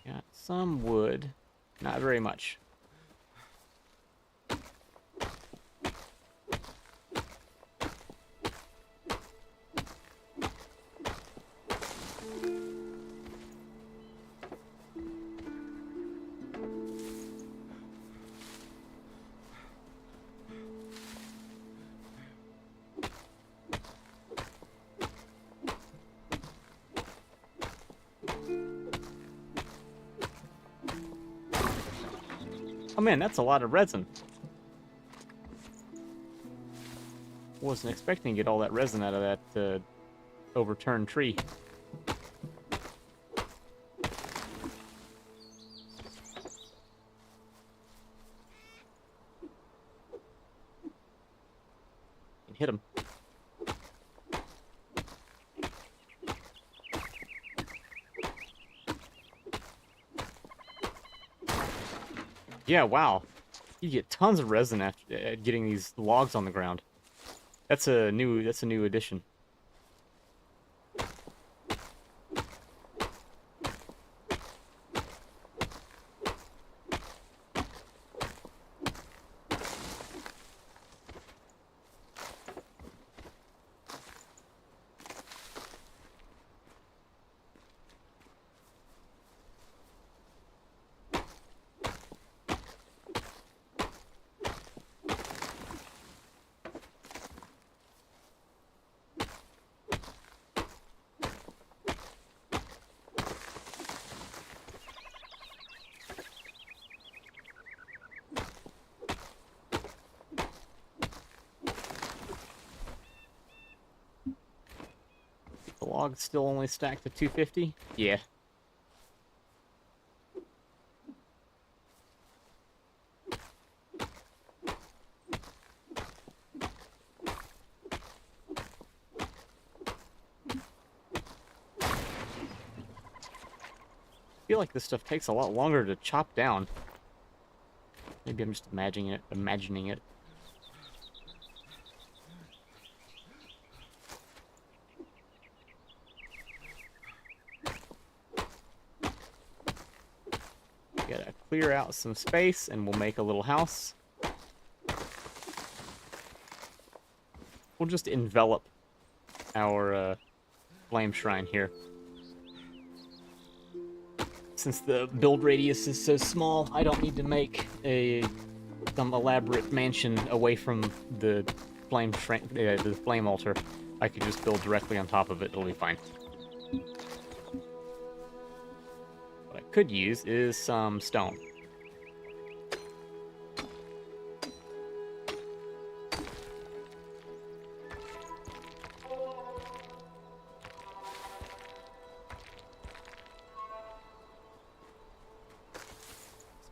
Got some wood. Not very much. Oh man, that's a lot of resin. Wasn't expecting to get all that resin out of that overturned tree. Hit him. Yeah, wow. You get tons of resin after getting these logs on the ground. That's a new addition. The log's still only stacked to 250? Yeah. feel like this stuff takes a lot longer to chop down. Maybe I'm just imagining it. Gotta clear out some space and we'll make a little house. We'll just envelop our flame shrine here. Since the build radius is so small, I don't need to make some elaborate mansion away from the flame altar. I could just build directly on top of it. It'll be fine. What I could use is some stone.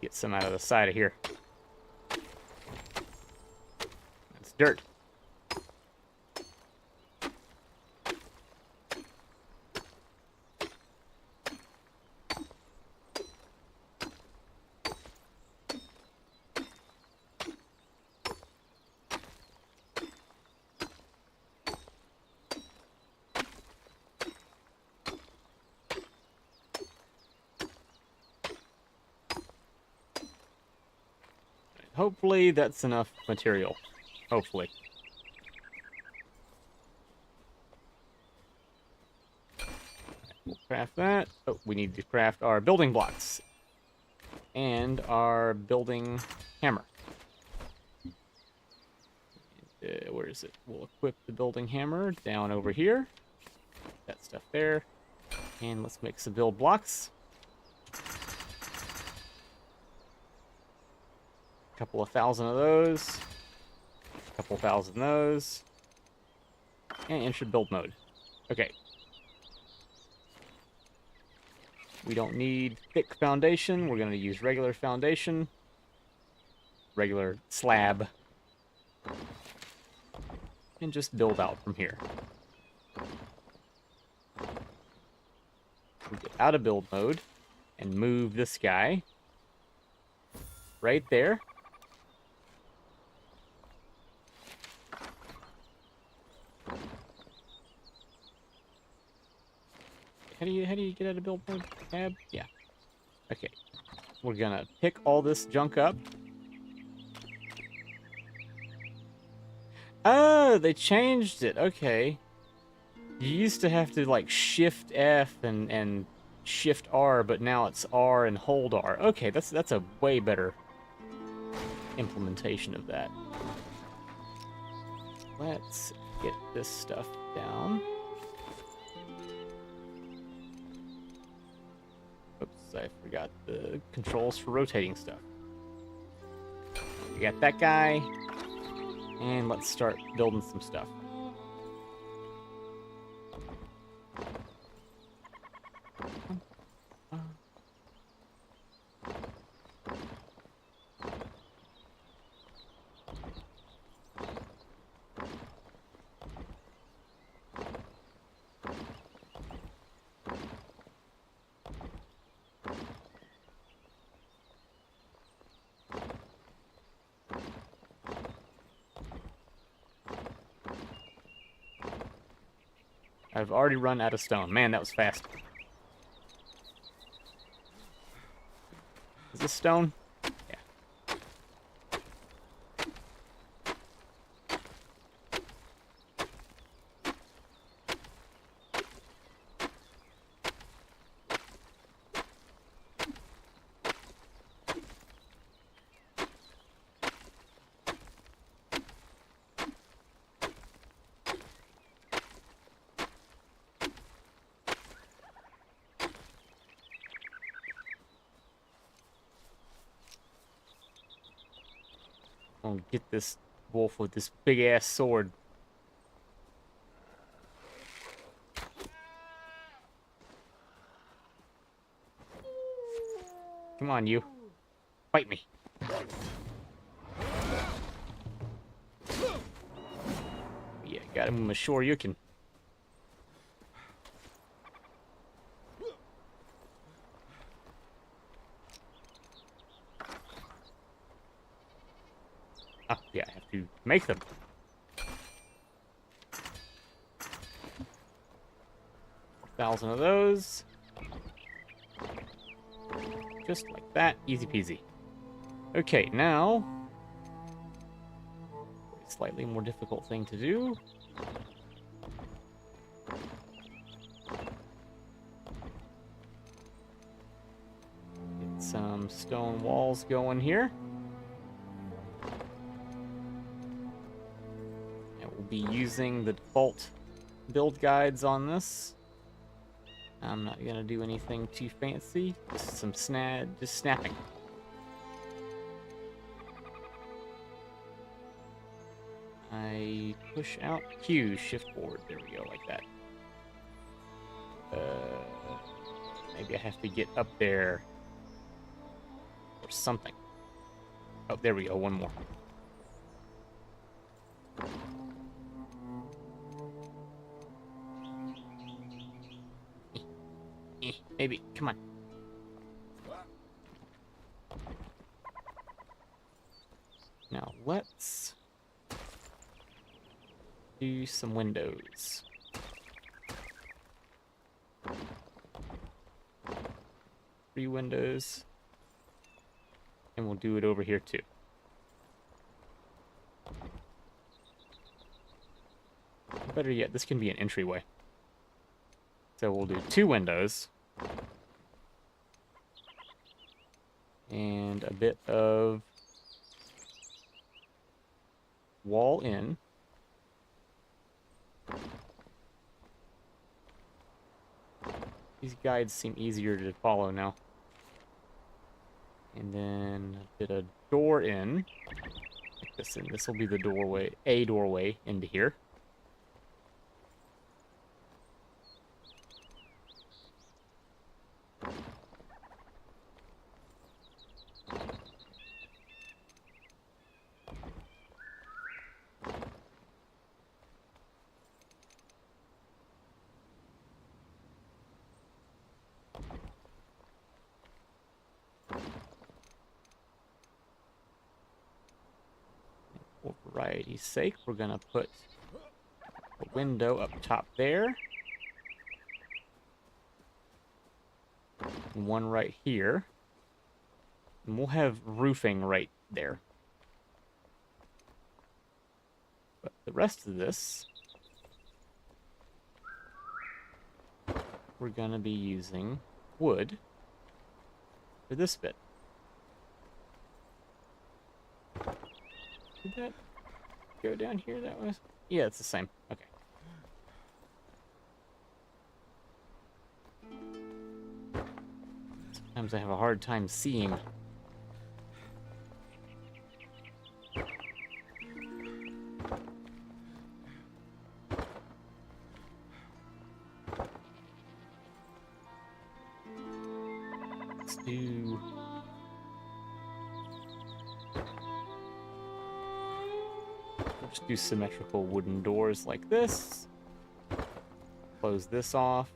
Get some out of the side of here. That's dirt. Hopefully that's enough material. Hopefully. We'll craft that. Oh, we need to craft our building blocks. And our building hammer. Where is it? We'll equip the building hammer down over here. That stuff there. And let's make some build blocks. Couple of thousand of those. Couple thousand of those. And enter build mode. Okay. We don't need thick foundation. We're going to use regular foundation. Regular slab. And just build out from here. We'll get out of build mode and move this guy right there. How do you get out of build mode? Tab? Yeah. Okay. We're gonna pick all this junk up. Oh, they changed it. Okay. You used to have to like shift F and shift R, but now it's R and hold R. Okay, that's a way better implementation of that. Let's get this stuff down. Oops, I forgot the controls for rotating stuff. We got that guy. And let's start building some stuff. I've already run out of stone. Man, that was fast. Is this stone? Yeah. I'll get this wolf with this big ass sword. Come on, you. Fight me. Yeah, got him with my Shoryuken. Ah, yeah, I have to make them. $1,000 of those. Just like that. Easy peasy. Okay, now... a slightly more difficult thing to do. Get some stone walls going here. And we'll be using the default build guides on this. I'm not gonna do anything too fancy. Just some just snapping. I push out Q, shift forward. There we go, like that. Maybe I have to get up there or something. Oh, there we go. One more. Maybe. Come on. Now let's do some windows. 3 windows. And we'll do it over here too. Better yet, this can be an entryway. So we'll do 2 windows. And a bit of wall in. These guides seem easier to follow now. And then a bit of door in. Like this in. This will be the doorway, a doorway into here. For variety's sake, we're gonna put a window up top there. And one right here. And we'll have roofing right there. But the rest of this, we're gonna be using wood for this bit. Did that go down here that way? Yeah, it's the same. Okay. Sometimes I have a hard time seeing. Let's do... just do symmetrical wooden doors like this. Close this off.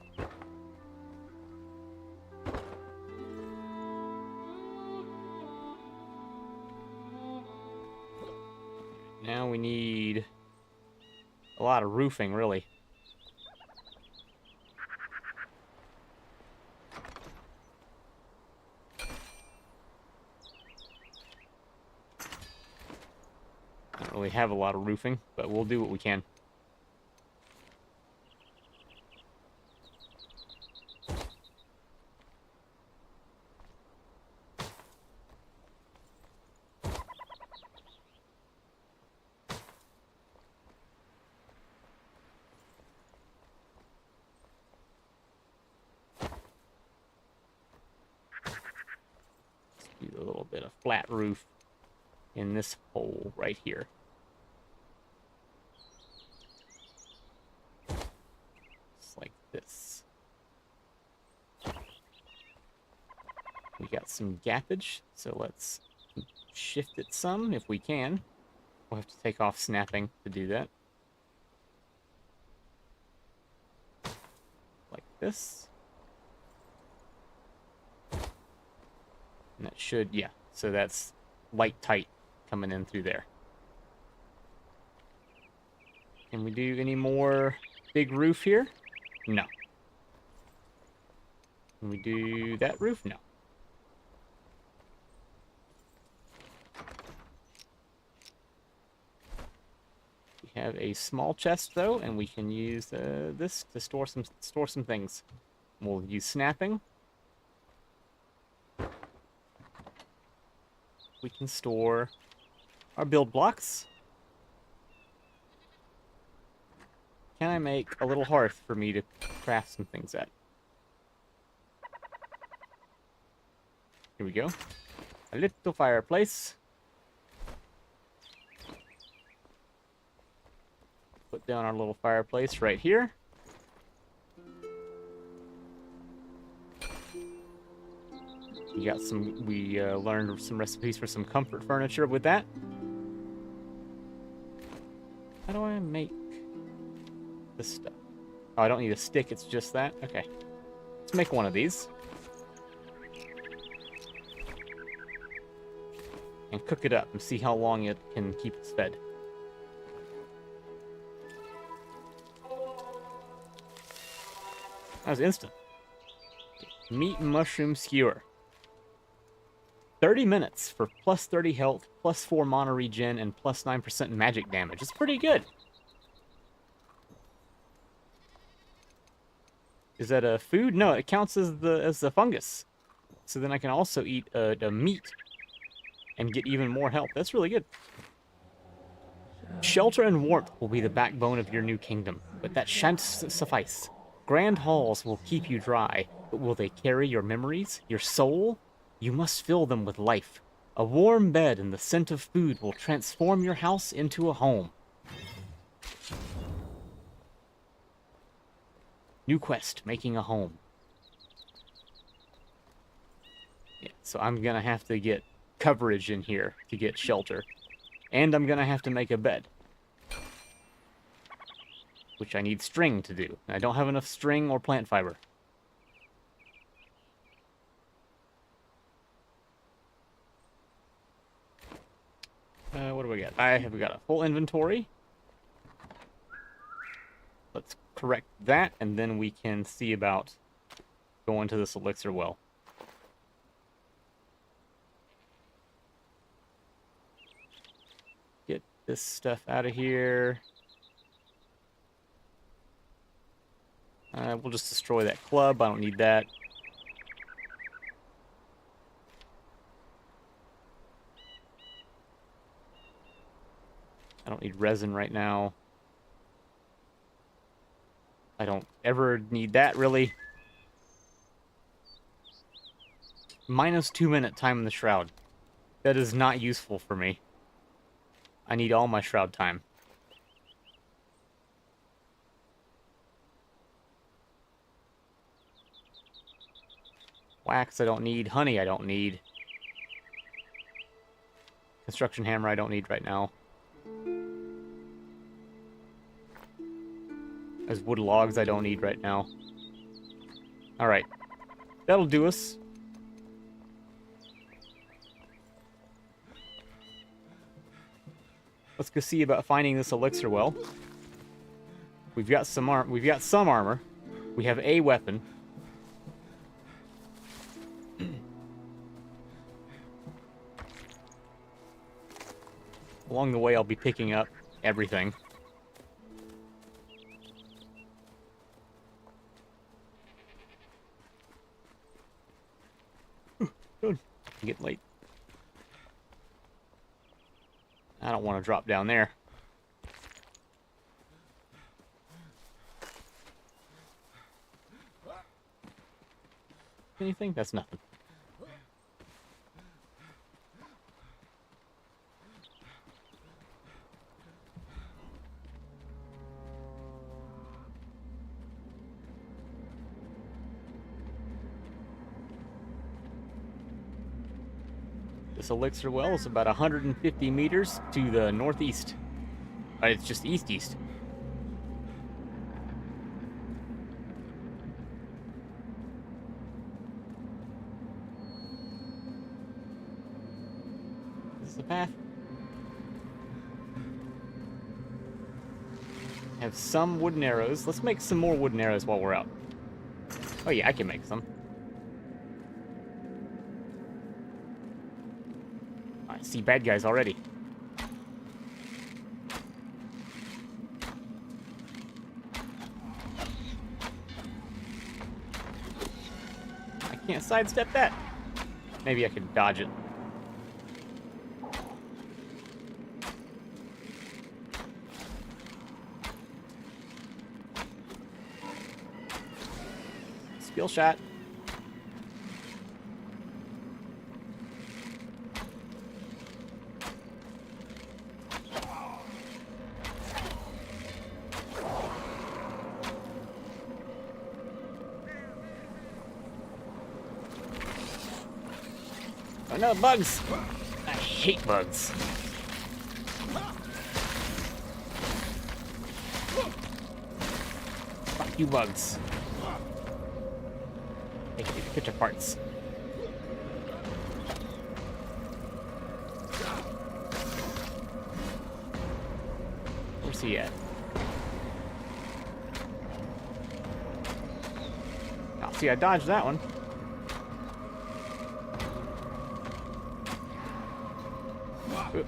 Now we need a lot of roofing, really. Really have a lot of roofing, but we'll do what we can. Let's do a little bit of flat roof in this hole right here. Like this. We got some gappage, so let's shift it some if we can. We'll have to take off snapping to do that. Like this. And that should, yeah, so that's light tight coming in through there. Can we do any more big roof here? No. Can we do that roof? No. We have a small chest though, and we can use this to store some things. We'll use snapping. We can store our build blocks. Can I make a little hearth for me to craft some things at? Here we go. A little fireplace. Put down our little fireplace right here. We learned some recipes for some comfort furniture with that. How do I make this stuff? Oh, I don't need a stick, it's just that? Okay. Let's make one of these. And cook it up and see how long it can keep us fed. That was instant. Meat and mushroom skewer. 30 minutes for plus 30 health, plus 4 mana regen, and plus 9% magic damage. It's pretty good. Is that a food? No, it counts as the fungus. So then I can also eat the meat and get even more health. That's really good. Shelter and warmth will be the backbone of your new kingdom, but that shan't suffice. Grand halls will keep you dry, but will they carry your memories, your soul? You must fill them with life. A warm bed and the scent of food will transform your house into a home. New quest, making a home. Yeah, so I'm gonna have to get coverage in here to get shelter. And I'm gonna have to make a bed. Which I need string to do. I don't have enough string or plant fiber. What do we got? We got a full inventory. Let's correct that, and then we can see about going to this elixir well. Get this stuff out of here. We'll just destroy that club. I don't need that. I don't need resin right now. I don't ever need that, really. Minus 2-minute time in the Shroud. That is not useful for me. I need all my Shroud time. Wax I don't need. Honey I don't need. Construction hammer I don't need right now. There's wood logs I don't need right now. Alright. That'll do us. Let's go see about finding this elixir well. We've got some armor. We have a weapon. Along the way, I'll be picking up everything. Good. I'm getting late. I don't want to drop down there. Anything? That's nothing. This elixir well is about 150 meters to the northeast. It's just east-east. Is this the path? Have some wooden arrows. Let's make some more wooden arrows while we're out. Oh yeah, I can make some. I see bad guys already. I can't sidestep that. Maybe I can dodge it. Skill shot. Oh no, bugs! I hate bugs. Fuck you, bugs. Hey, get your parts. Where's he at? Oh, see, I dodged that one. Ooh.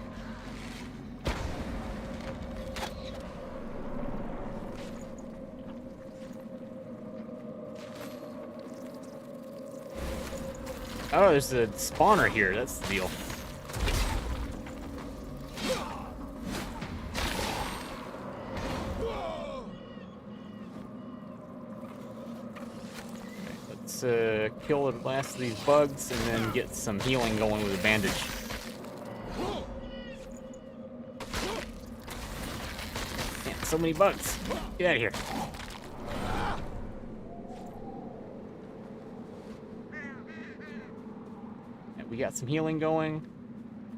Oh, there's a spawner here. That's the deal. Let's kill the last of these bugs and then get some healing going with a bandage. Man, so many bugs. Get out of here. We got some healing going.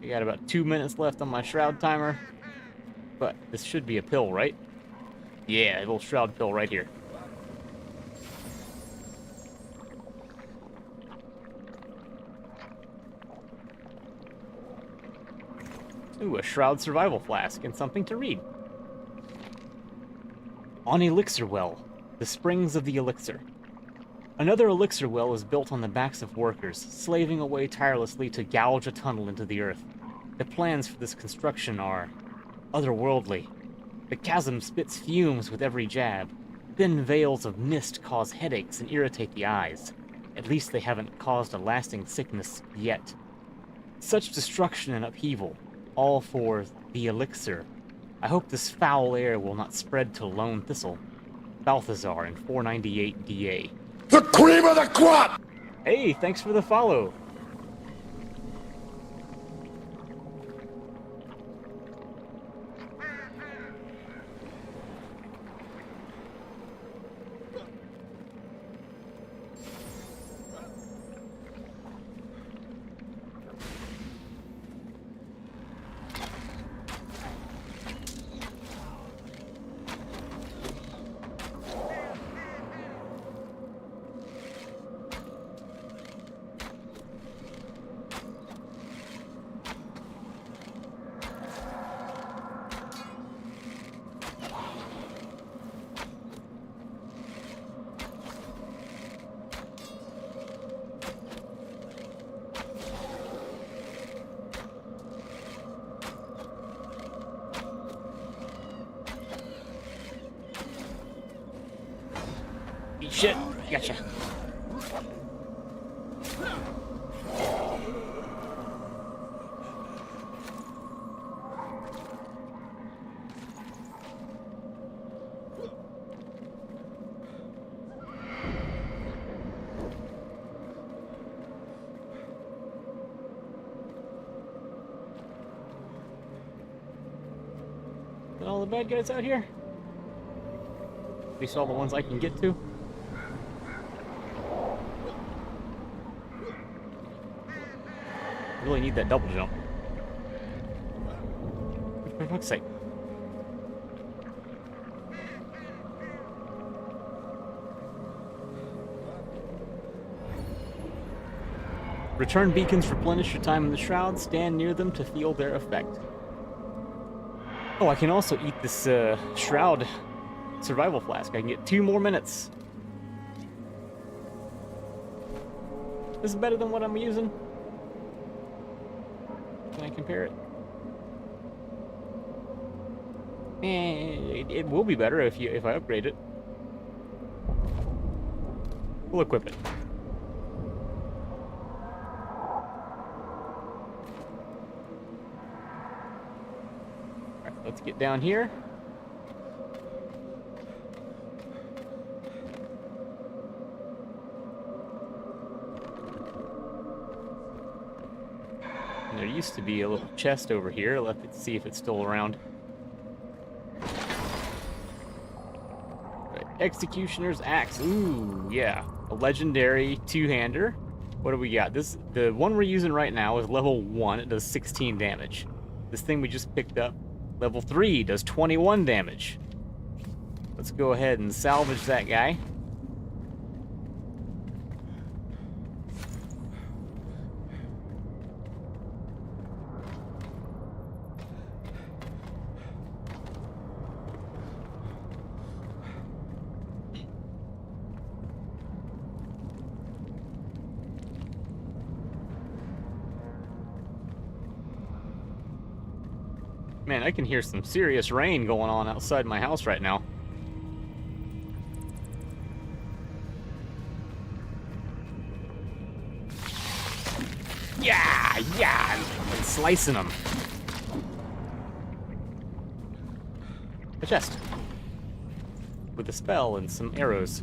We got about 2 minutes left on my Shroud timer. But this should be a pill, right? Yeah, a little Shroud pill right here. Ooh, a Shroud survival flask and something to read. On Elixir Well, the springs of the elixir. Another elixir well is built on the backs of workers, slaving away tirelessly to gouge a tunnel into the earth. The plans for this construction are otherworldly. The chasm spits fumes with every jab. Thin veils of mist cause headaches and irritate the eyes. At least they haven't caused a lasting sickness yet. Such destruction and upheaval, all for the elixir. I hope this foul air will not spread to Lone Thistle. Balthazar in 498 DA. The cream of the crop! Hey, thanks for the follow. Shit, gotcha. Got all the bad guys out here? At least all the ones I can get to. I really need that double jump. For fuck's sake. Return beacons replenish your time in the Shroud. Stand near them to feel their effect. Oh, I can also eat this Shroud survival flask. I can get 2 more minutes. This is better than what I'm using. Can I compare it? It will be better if I upgrade it. We'll equip it. Alright, let's get down here. And there used to be a little chest over here. Let's see if it's still around. Right. Executioner's Axe. Ooh, yeah. A legendary two-hander. What do we got? The one we're using right now is level 1. It does 16 damage. This thing we just picked up, level 3, does 21 damage. Let's go ahead and salvage that guy. Man, I can hear some serious rain going on outside my house right now. Yeah, yeah, I'm slicing them. A chest with a spell and some arrows.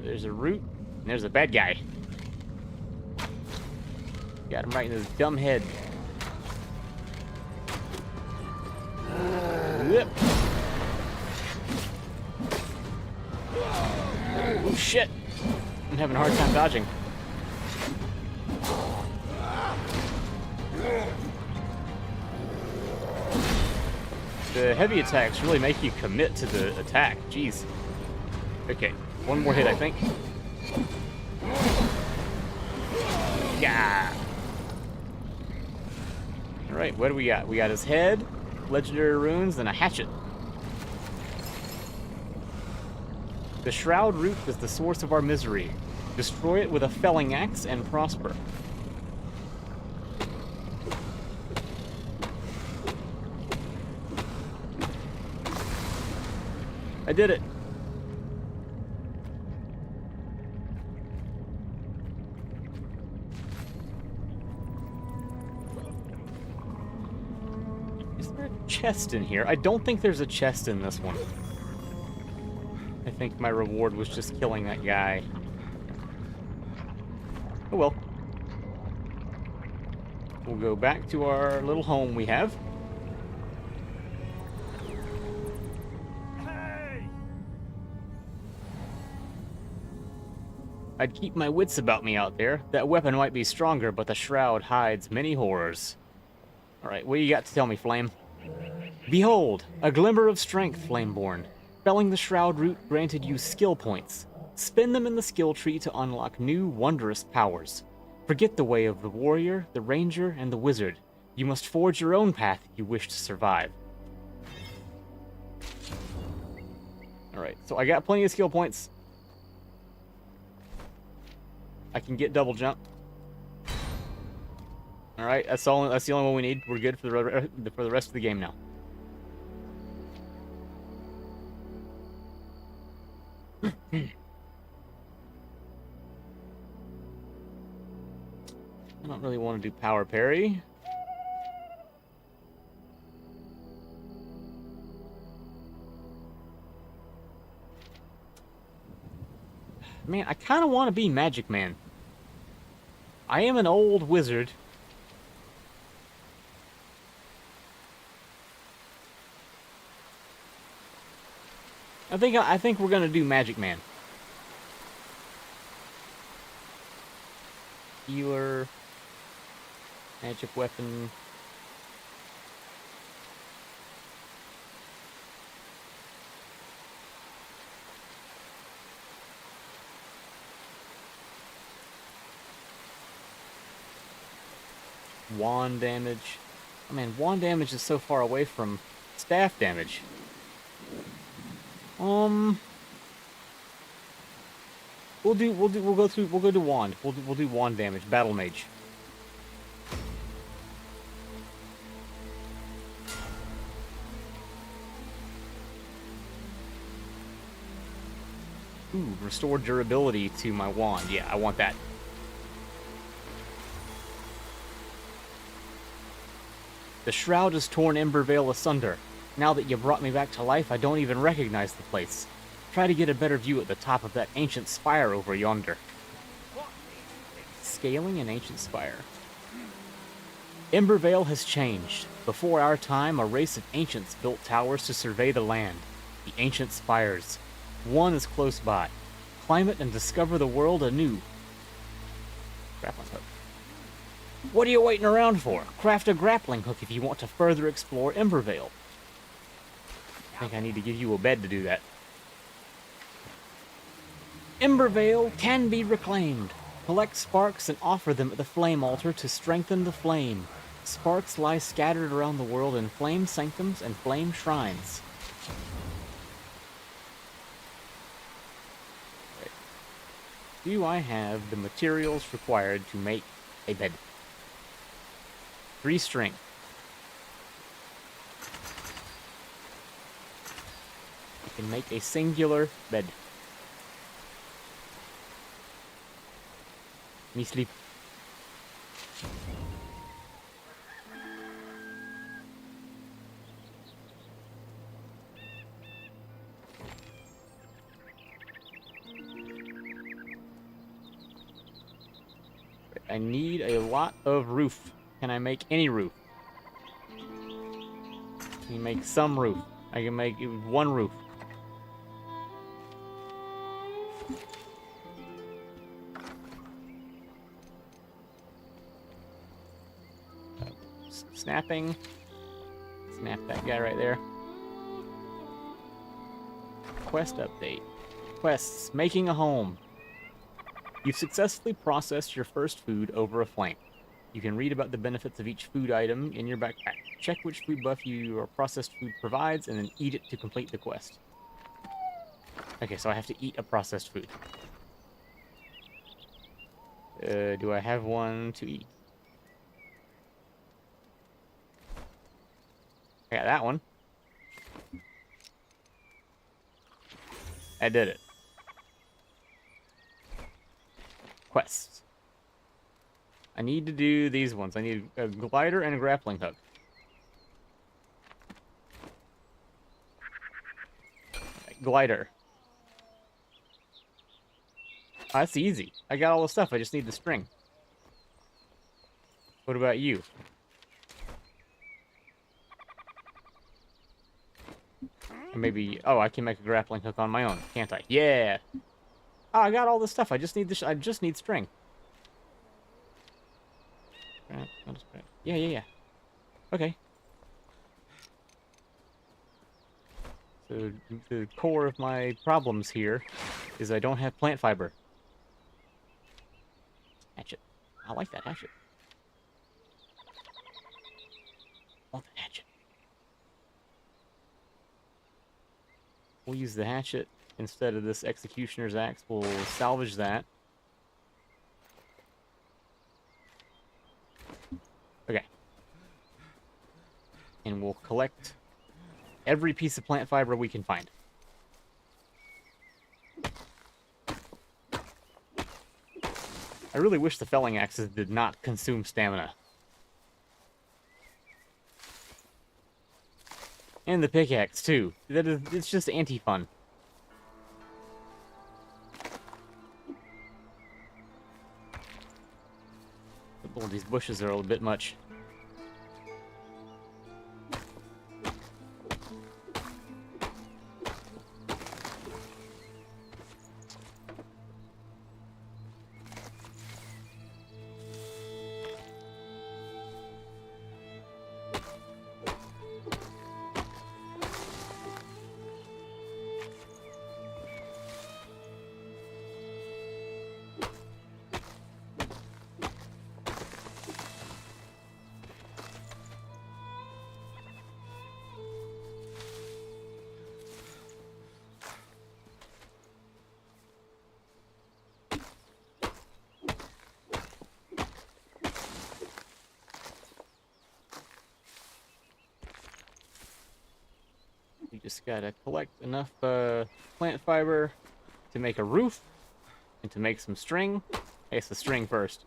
There's a root, and there's a bad guy. Got him right in his dumb head. Yep. Oh shit! I'm having a hard time dodging. The heavy attacks really make you commit to the attack. Jeez. Okay. One more hit, I think. Yeah. All right, what do we got? We got his head, legendary runes, and a hatchet. The Shroud root is the source of our misery. Destroy it with a felling axe and prosper. I did it. Chest in here. I don't think there's a chest in this one. I think my reward was just killing that guy. Oh well. We'll go back to our little home we have. Hey! I'd keep my wits about me out there. That weapon might be stronger, but the Shroud hides many horrors. Alright, what do you got to tell me, Flame? Behold, a glimmer of strength, Flameborn. Felling the Shroud root granted you skill points. Spend them in the skill tree to unlock new, wondrous powers. Forget the way of the warrior, the ranger, and the wizard. You must forge your own path if you wish to survive. Alright, so I got plenty of skill points. I can get double jump. Alright, that's the only one we need. We're good for the rest of the game now. I don't really want to do power parry. Man, I kind of want to be Magic Man. I am an old wizard. I think we're gonna do Magic Man. Healer, magic weapon. Wand damage. Oh man, wand damage is so far away from staff damage. We'll go to wand. We'll do wand damage. Battle mage. Ooh, restore durability to my wand. Yeah, I want that. The Shroud has torn Embervale asunder. Now that you brought me back to life, I don't even recognize the place. Try to get a better view at the top of that ancient spire over yonder. Scaling an ancient spire. Embervale has changed. Before our time, a race of ancients built towers to survey the land. The ancient spires. One is close by. Climb it and discover the world anew. Grappling hook. What are you waiting around for? Craft a grappling hook if you want to further explore Embervale. I think I need to give you a bed to do that. Embervale can be reclaimed. Collect sparks and offer them at the flame altar to strengthen the flame. Sparks lie scattered around the world in flame sanctums and flame shrines. Right. Do I have the materials required to make a bed? 3 string. I can make a singular bed. Me sleep. I need a lot of roof. Can I make any roof? Can you make some roof? I can make 1 roof. Snapping. Snap that guy right there. Quest update. Quests. Making a home. You've successfully processed your first food over a flame. You can read about the benefits of each food item in your backpack. Check which food buff your processed food provides, and then eat it to complete the quest. Okay, so I have to eat a processed food. Do I have one to eat? I got that one. I did it. Quests. I need to do these ones. I need a glider and a grappling hook. Glider. Oh, that's easy. I got all the stuff. I just need the string. What about you? Or maybe... Oh, I can make a grappling hook on my own, can't I? Yeah! Oh, I got all the stuff. I just need I just need string. Yeah. Okay. So the core of my problems here is I don't have plant fiber. Hatchet. I like that hatchet. I want the hatchet. We'll use the hatchet instead of this executioner's axe. We'll salvage that. Okay. And we'll collect every piece of plant fiber we can find. I really wish the felling axes did not consume stamina. And the pickaxe, too. It's just anti-fun. Oh, these bushes are a bit much. just gotta collect enough plant fiber to make a roof and to make some string. I guess the string first.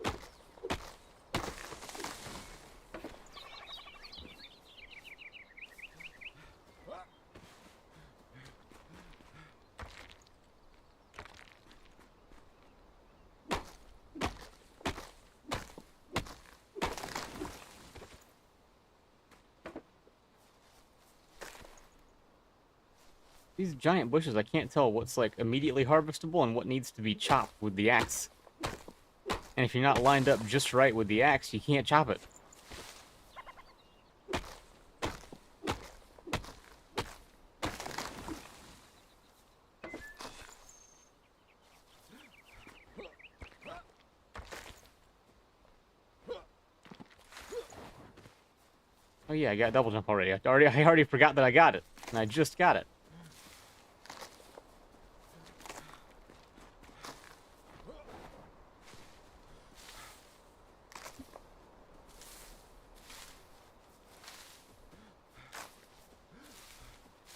These giant bushes, I can't tell what's like immediately harvestable and what needs to be chopped with the axe. And if you're not lined up just right with the axe, you can't chop it. Oh yeah, I got double jump already. I already forgot that I got it, and I just got it.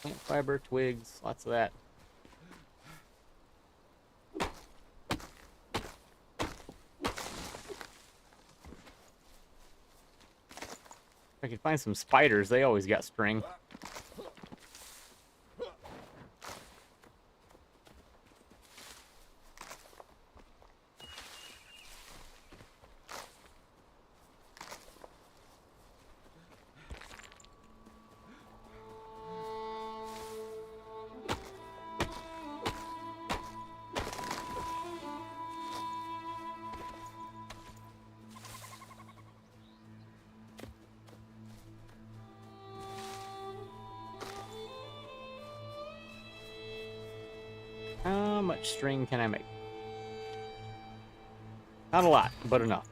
Plant fiber, twigs, lots of that. If I could find some spiders, they always got string. How much string can I make? Not a lot, but enough.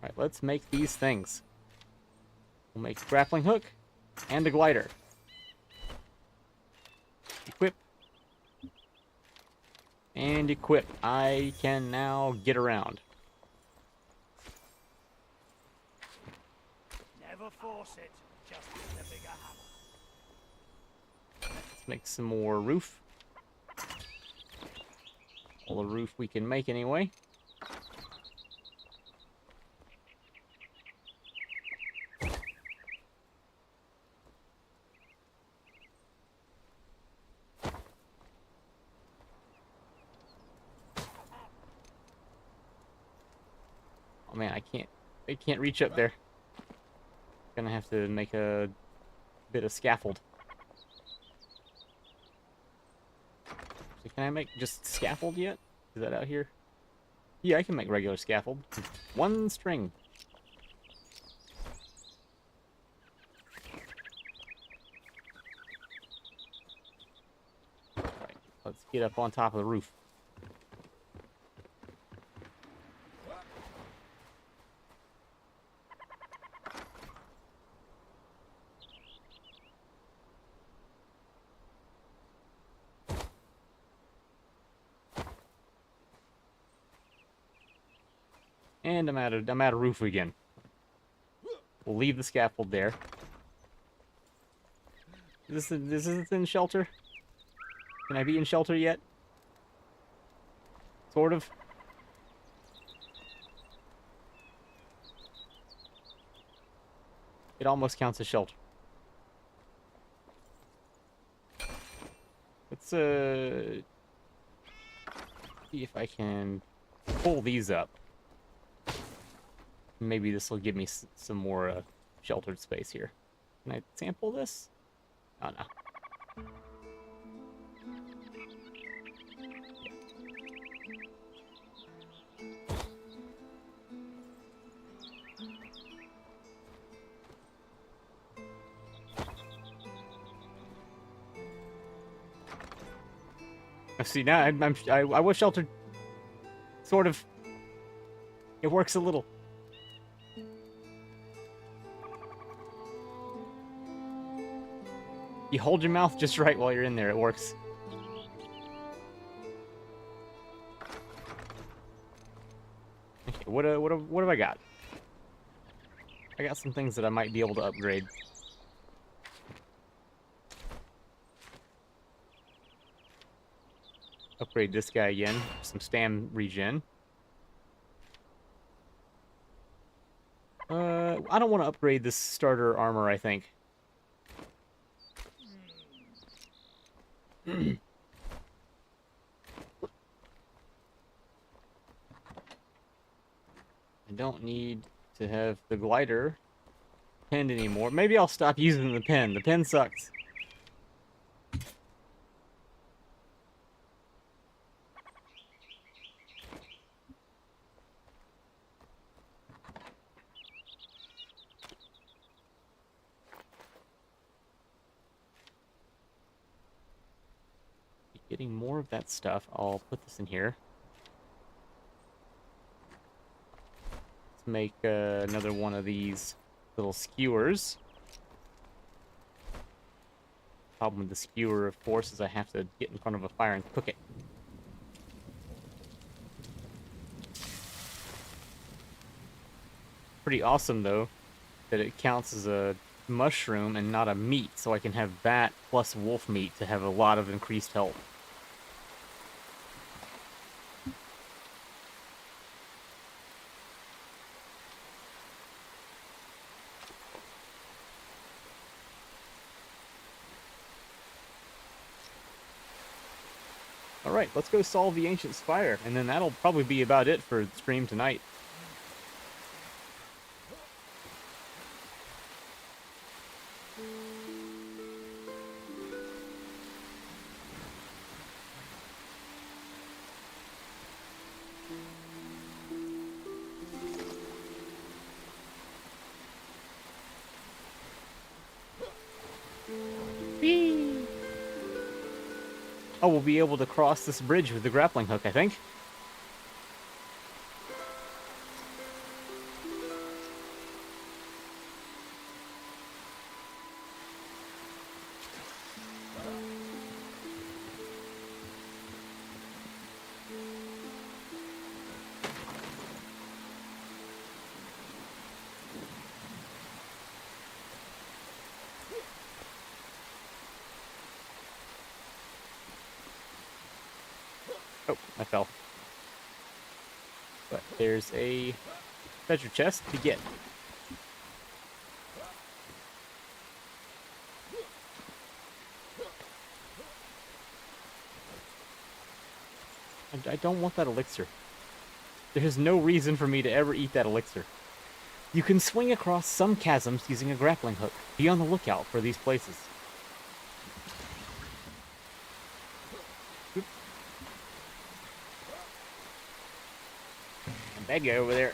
Alright, let's make these things. We'll make a grappling hook and a glider. Equip. And equip. I can now get around. Never force it, just with a bigger hammer. Let's make some more roof. All the roof we can make anyway. Oh man, I can't reach up there. Gonna have to make a bit of scaffold. So can I make just scaffold yet? Is that out here? Yeah, I can make regular scaffold. One string. Alright, let's get up on top of the roof. And I'm out of roof again. We'll leave the scaffold there. This is in shelter? Can I be in shelter yet? Sort of. It almost counts as shelter. Let's see if I can pull these up. Maybe this will give me some more sheltered space here. Can I sample this? Oh no. See, now I was sheltered. Sort of. It works a little. You hold your mouth just right while you're in there. It works. What have I got? I got some things that I might be able to upgrade. Upgrade this guy again. Some stam regen. I don't want to upgrade this starter armor, I think. I don't need to have the glider pinned anymore. Maybe I'll stop using the pin. The pin sucks. Getting more of that stuff. I'll put this in here. Let's make another one of these little skewers. Problem with the skewer, of course, is I have to get in front of a fire and cook it. Pretty awesome, though, that it counts as a mushroom and not a meat, so I can have that plus wolf meat to have a lot of increased health. Alright, let's go solve the Ancient Spire, and then that'll probably be about it for the stream tonight. Oh, we'll be able to cross this bridge with the grappling hook, I think. Oh, I fell. But there's a treasure chest to get. I don't want that elixir. There's no reason for me to ever eat that elixir. You can swing across some chasms using a grappling hook. Be on the lookout for these places. Bad guy over there.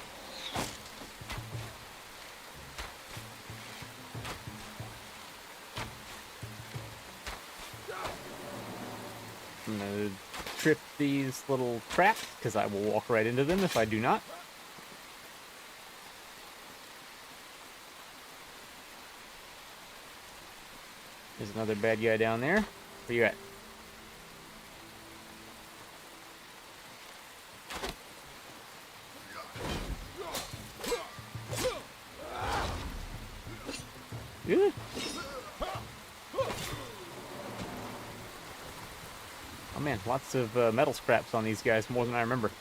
I'm gonna trip these little traps, because I will walk right into them if I do not. There's another bad guy down there. Where you at? Good. Oh man, lots of metal scraps on these guys, more than I remember.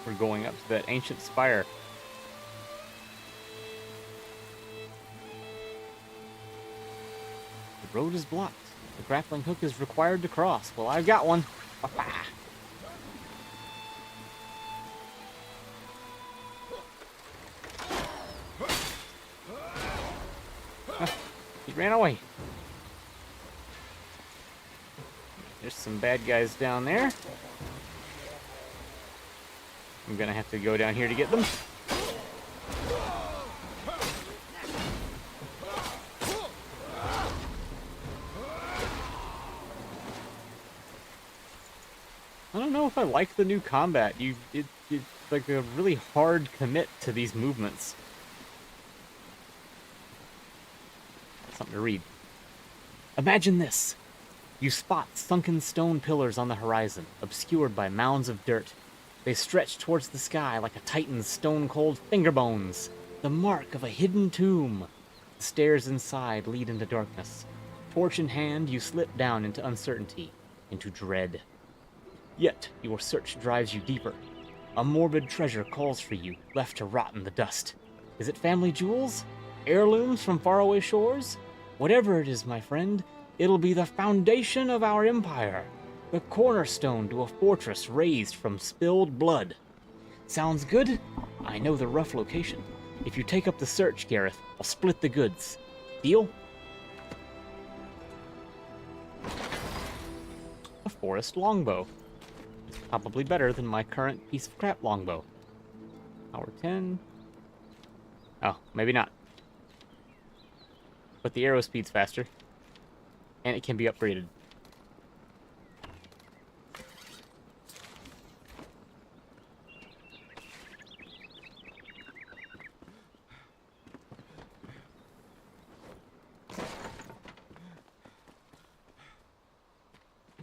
We're going up to that ancient spire. The road is blocked. The grappling hook is required to cross. Well, I've got one. He ran away. There's some bad guys down there. I'm gonna have to go down here to get them. I don't know if I like the new combat. It's like a really hard commit to these movements. Something to read. Imagine this. You spot sunken stone pillars on the horizon, obscured by mounds of dirt. They stretch towards the sky like a titan's stone-cold finger bones, the mark of a hidden tomb. The stairs inside lead into darkness. Torch in hand, you slip down into uncertainty, into dread. Yet, your search drives you deeper. A morbid treasure calls for you, left to rot in the dust. Is it family jewels? Heirlooms from faraway shores? Whatever it is, my friend, it'll be the foundation of our empire. The cornerstone to a fortress raised from spilled blood. Sounds good? I know the rough location. If you take up the search, Gareth, I'll split the goods. Deal? A forest longbow. It's probably better than my current piece of crap longbow. Power 10. Oh, maybe not. But the arrow speed's faster. And it can be upgraded.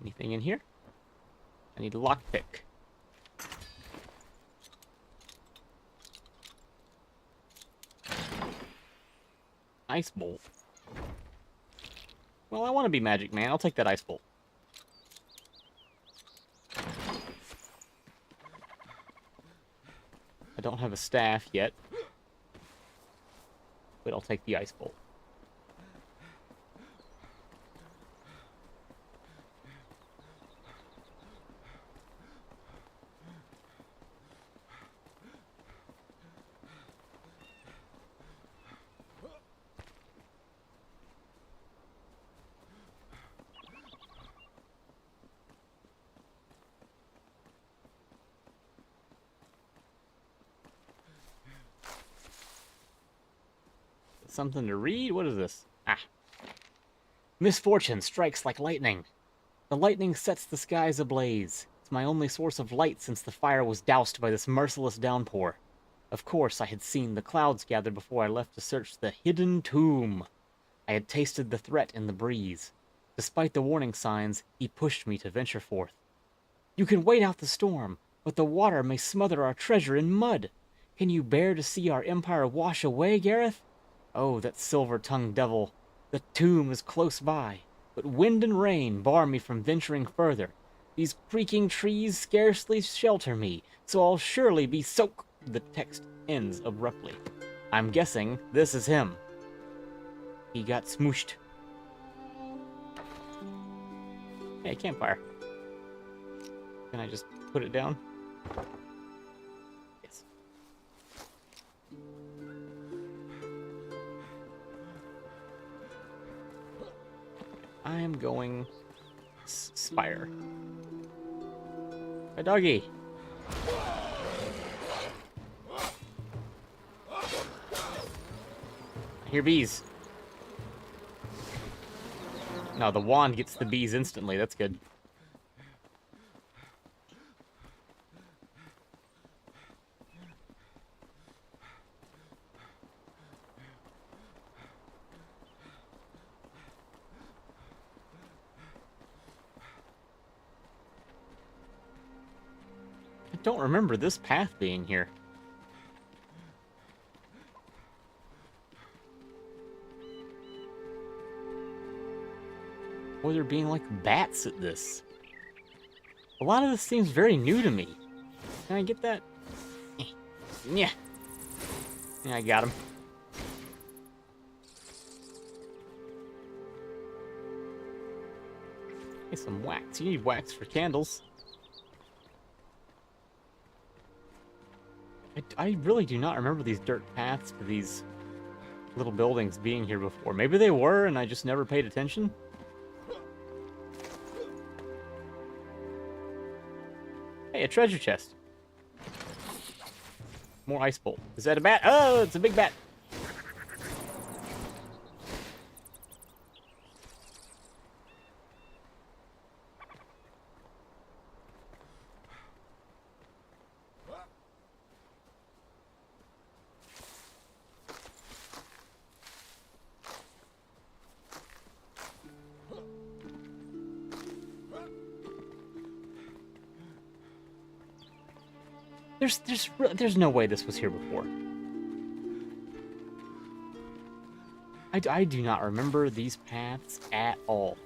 Anything in here? I need a lockpick. Ice bolt. Well, I want to be Magic Man. I'll take that ice bolt. I don't have a staff yet, but I'll take the ice bolt. Something to read? What is this? Ah. Misfortune strikes like lightning. The lightning sets the skies ablaze. It's my only source of light since the fire was doused by this merciless downpour. Of course, I had seen the clouds gather before I left to search the hidden tomb. I had tasted the threat in the breeze. Despite the warning signs, he pushed me to venture forth. You can wait out the storm, but the water may smother our treasure in mud. Can you bear to see our empire wash away, Gareth? Oh, that silver-tongued devil. The tomb is close by, but wind and rain bar me from venturing further. These creaking trees scarcely shelter me, so I'll surely be soaked. The text ends abruptly. I'm guessing this is him. He got smooshed. Hey, campfire. Can I just put it down? Yes. I am going Spire. Hi, doggy. I hear bees. No, the wand gets the bees instantly. That's good. I don't remember this path being here. Or there being like bats at this. A lot of this seems very new to me. Can I get that? Yeah. Yeah, I got him. Hey, some wax. You need wax for candles. I really do not remember these dirt paths to these little buildings being here before. Maybe they were and I just never paid attention. Hey, a treasure chest. More ice bolt. Is that a bat? Oh, it's a big bat. There's no way this was here before. I do not remember these paths at all.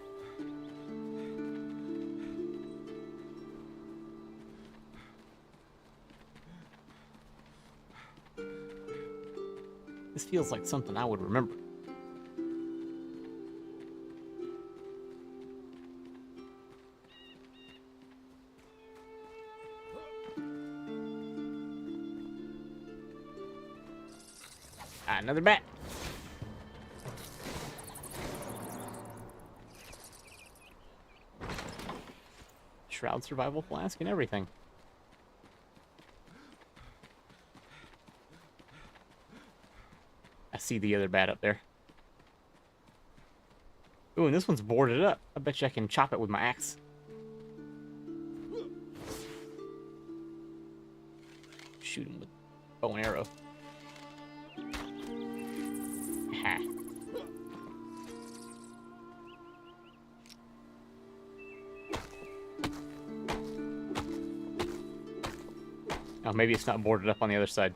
This feels like something I would remember. Ah, another bat. Shroud survival flask and everything. I see the other bat up there. Ooh, and this one's boarded up. I bet you I can chop it with my axe. Shoot him with bow and arrow. Ha. Oh, maybe it's not boarded up on the other side.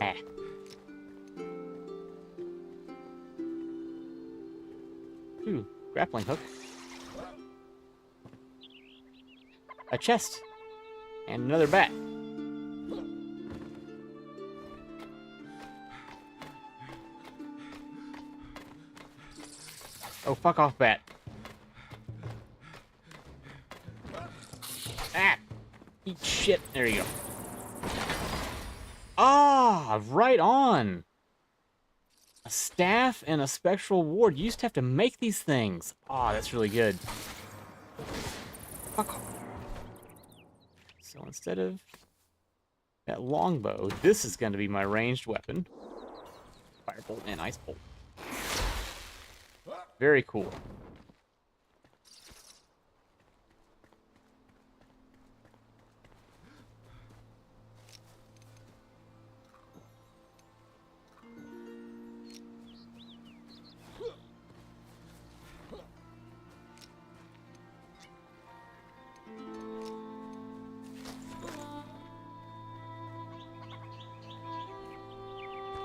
Ah. Ooh, grappling hook. A chest. And another bat. Oh, fuck off, bat. Ah! Eat shit. There you go. Ah, right on. A staff and a spectral ward. You used to have to make these things. Ah, that's really good. Fuck off. So instead of that longbow, this is going to be my ranged weapon. Firebolt and ice bolt. Very cool.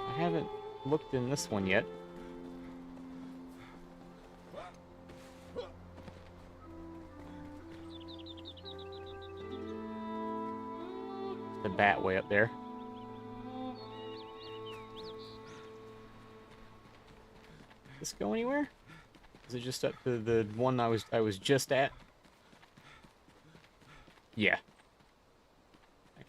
I haven't looked in this one yet. The bat way up there. Does this go anywhere? Is it just up to the one I was just at? Yeah. Okay.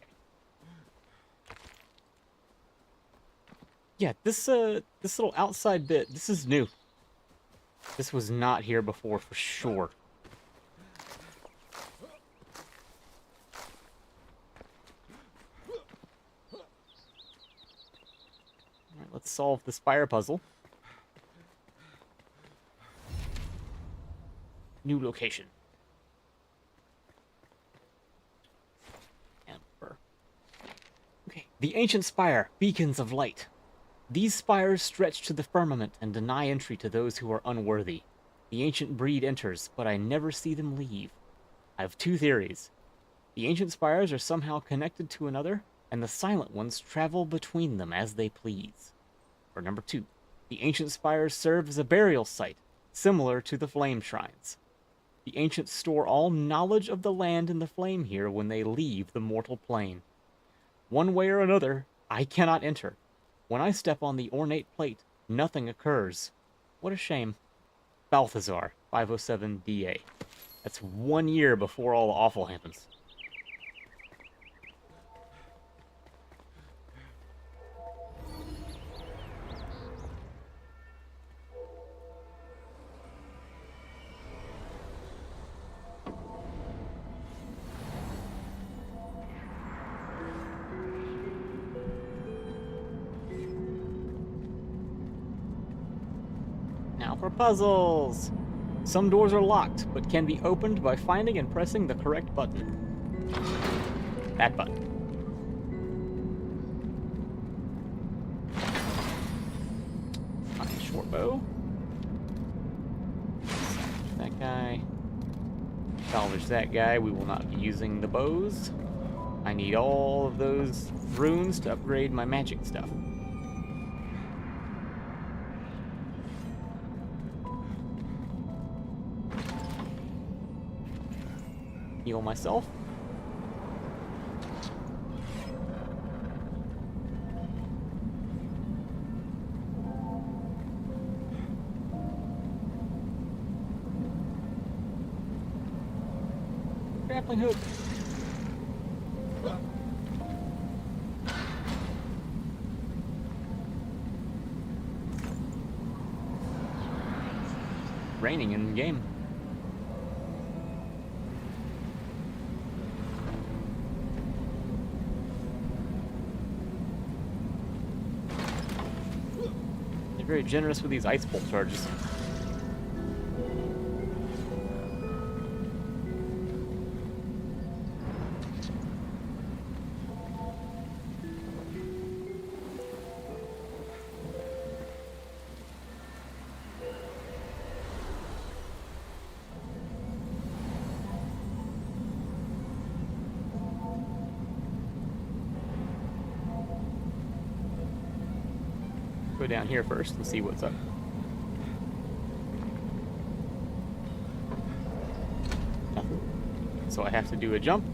Yeah, this little outside bit, this is new. This was not here before for sure. Alright, let's solve the spire puzzle. New location. Amber. Okay, the ancient spire, beacons of light. These spires stretch to the firmament and deny entry to those who are unworthy. The ancient breed enters, but I never see them leave. I have two theories. The ancient spires are somehow connected to another, and the silent ones travel between them as they please. Or number two, the ancient spires serve as a burial site, similar to the flame shrines. The ancients store all knowledge of the land in the flame here when they leave the mortal plane. One way or another, I cannot enter. When I step on the ornate plate, nothing occurs. What a shame. Balthazar, 507 DA. That's 1 year before all the awful happens. Now for puzzles! Some doors are locked, but can be opened by finding and pressing the correct button. That button. Fine, short bow. That guy. Salvage that guy. We will not be using the bows. I need all of those runes to upgrade my magic stuff. Heal myself. Grappling hook. Raining in game. They're very generous with these ice bolt charges. Go down here first and see what's up. Nothing. So I have to do a jump.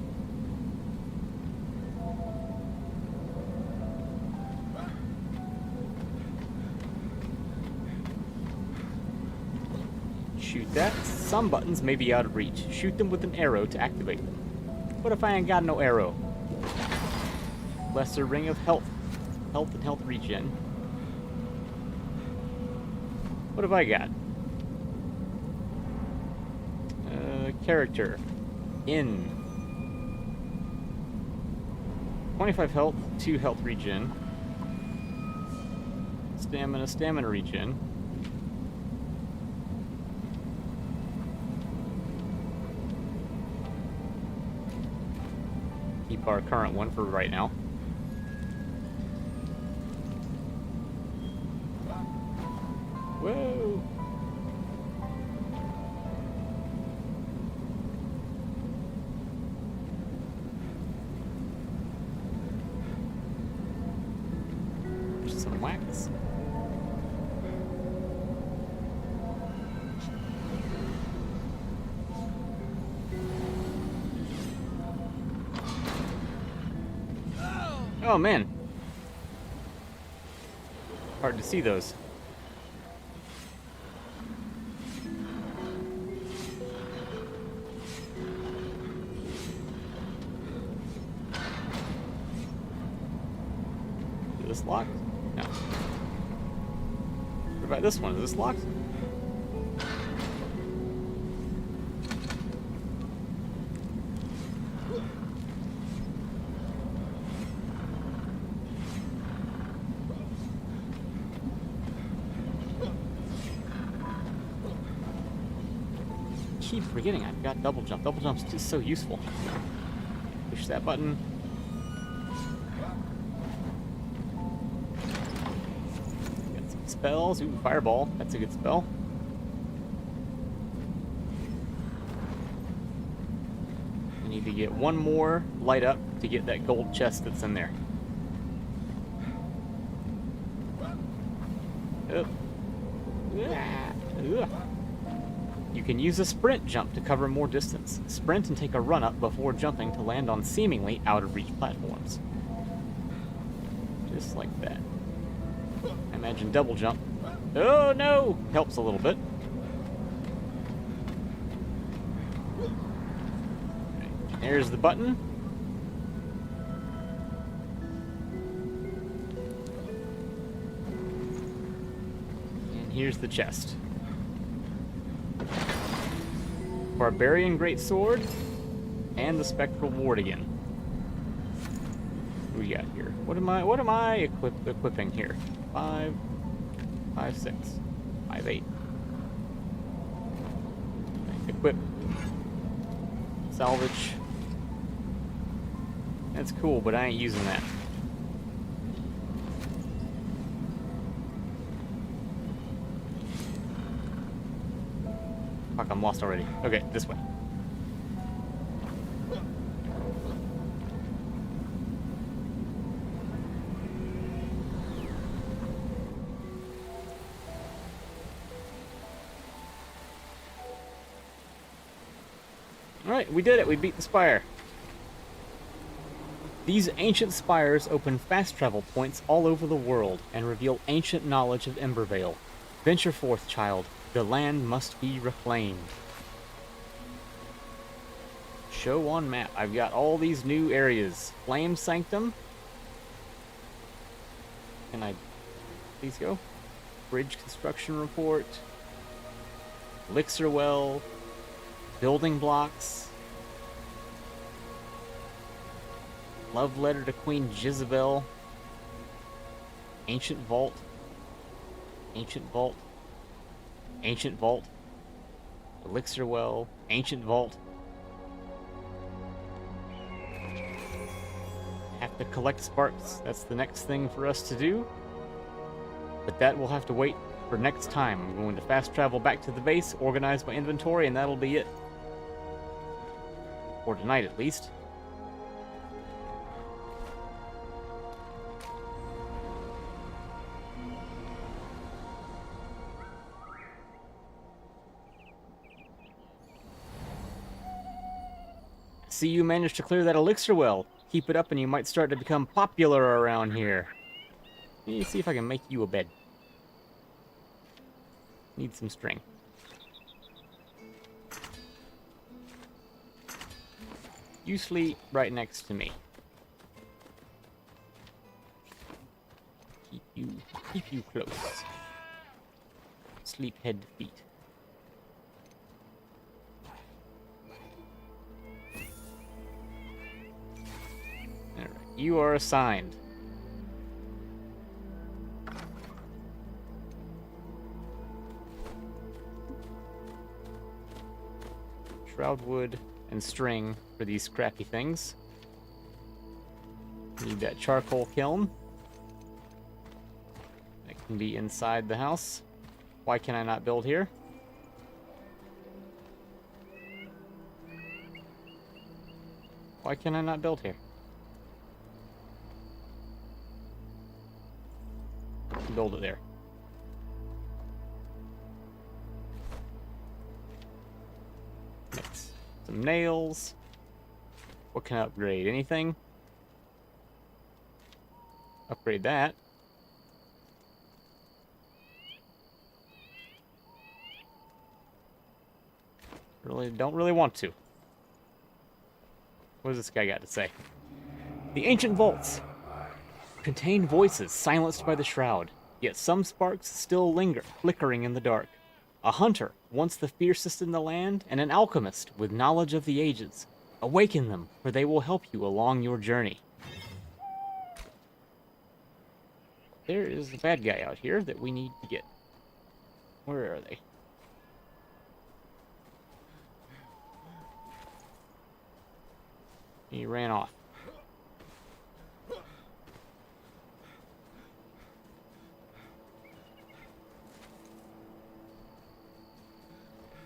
Shoot that. Some buttons may be out of reach. Shoot them with an arrow to activate them. What if I ain't got no arrow? Lesser ring of health. Health and health regen. What have I got? Character. In. 25 health, 2 health regen. Stamina regen. Keep our current one for right now. Whoa! There's some wax. Oh man! Hard to see those. Is this locked? No. What about this one? Is this locked? Keep forgetting I've got double jump. Double jump's just so useful. Push that button. Got some spells. Ooh, fireball. That's a good spell. I need to get one more light up to get that gold chest that's in there. Oh. Ugh. You can use a sprint jump to cover more distance. Sprint and take a run up before jumping to land on seemingly out-of-reach platforms. Just like that. I imagine double jump. Oh no! Helps a little bit. There's the button. And here's the chest. Barbarian Greatsword, and the Spectral Ward again. What do we got here? What am I equipping here? 5, 5, 6, 5, 8. Equip. Salvage. That's cool, but I ain't using that. Fuck, I'm lost already. Okay, this way. Alright, we did it. We beat the spire. These ancient spires open fast travel points all over the world and reveal ancient knowledge of Embervale. Venture forth, child. The land must be reclaimed. Show on map. I've got all these new areas. Flame Sanctum. Can I please go? Bridge construction report. Elixir well. Building blocks. Love letter to Queen Jezebel. Ancient vault. Ancient vault. Ancient vault. Elixir well. Ancient vault. Have to collect sparks. That's the next thing for us to do. But that will have to wait for next time. I'm going to fast travel back to the base, organize my inventory, and that'll be it. For tonight, at least. See, you managed to clear that elixir well. Keep it up and you might start to become popular around here. Let me see if I can make you a bed. Need some string. You sleep right next to me. Keep you close. Sleep head to feet. Alright, you are assigned. Shroud wood and string for these scrappy things. Need that charcoal kiln. That can be inside the house. Why can I not build here? Why can I not build here? Build it there. Next, some nails. What can I upgrade? Anything? Upgrade that. Don't really want to. What does this guy got to say? The ancient vaults contain voices silenced by the shroud, yet some sparks still linger, flickering in the dark. A hunter, once the fiercest in the land, and an alchemist with knowledge of the ages. Awaken them, for they will help you along your journey. There is a bad guy out here that we need to get. Where are they? He ran off.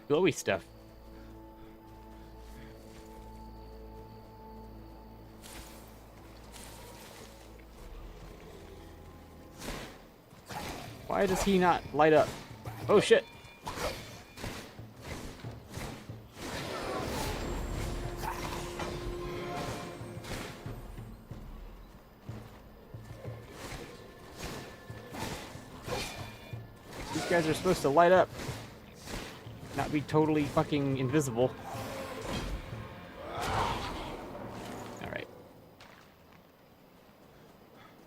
Glowy stuff. Why does he not light up? Oh shit! These guys are supposed to light up. Not be totally fucking invisible. Alright.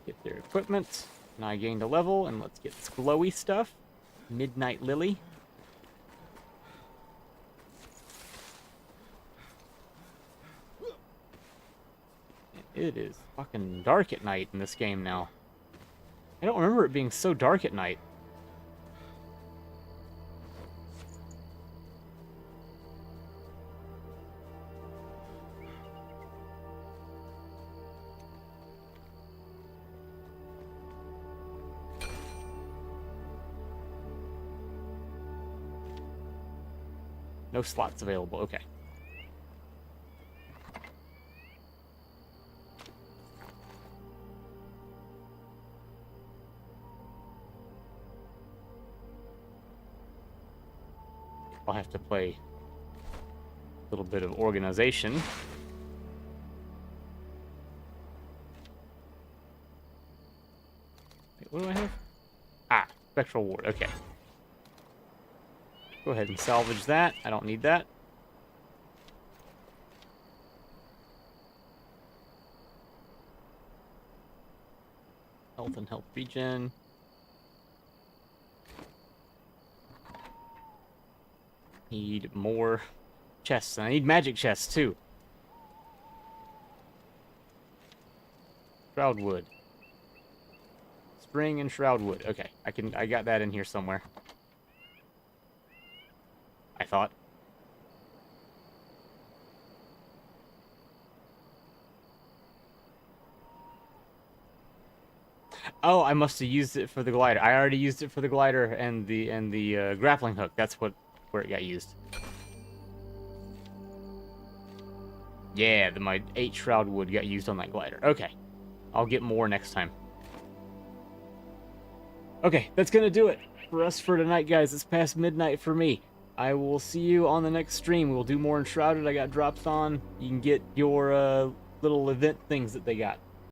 Get their equipment. Now I gained a level, and let's get this glowy stuff. Midnight Lily. It is fucking dark at night in this game now. I don't remember it being so dark at night. No slots available, okay. I'll have to play little bit of organization. Wait, what do I have? Ah, spectral ward. Okay. Go ahead and salvage that. I don't need that. Health and health regen. Need more chests. And I need magic chests too. Shroud wood. Spring and shroud wood. Okay, I got that in here somewhere. I thought. Oh, I must have used it for the glider. I already used it for the glider and the grappling hook. That's where it got used. Yeah, my 8 shroud wood got used on that glider. Okay, I'll get more next time. Okay, that's gonna do it for us for tonight, guys. It's past midnight for me. I will see you on the next stream. We'll do more Enshrouded. I got drops on. You can get your little event things that they got.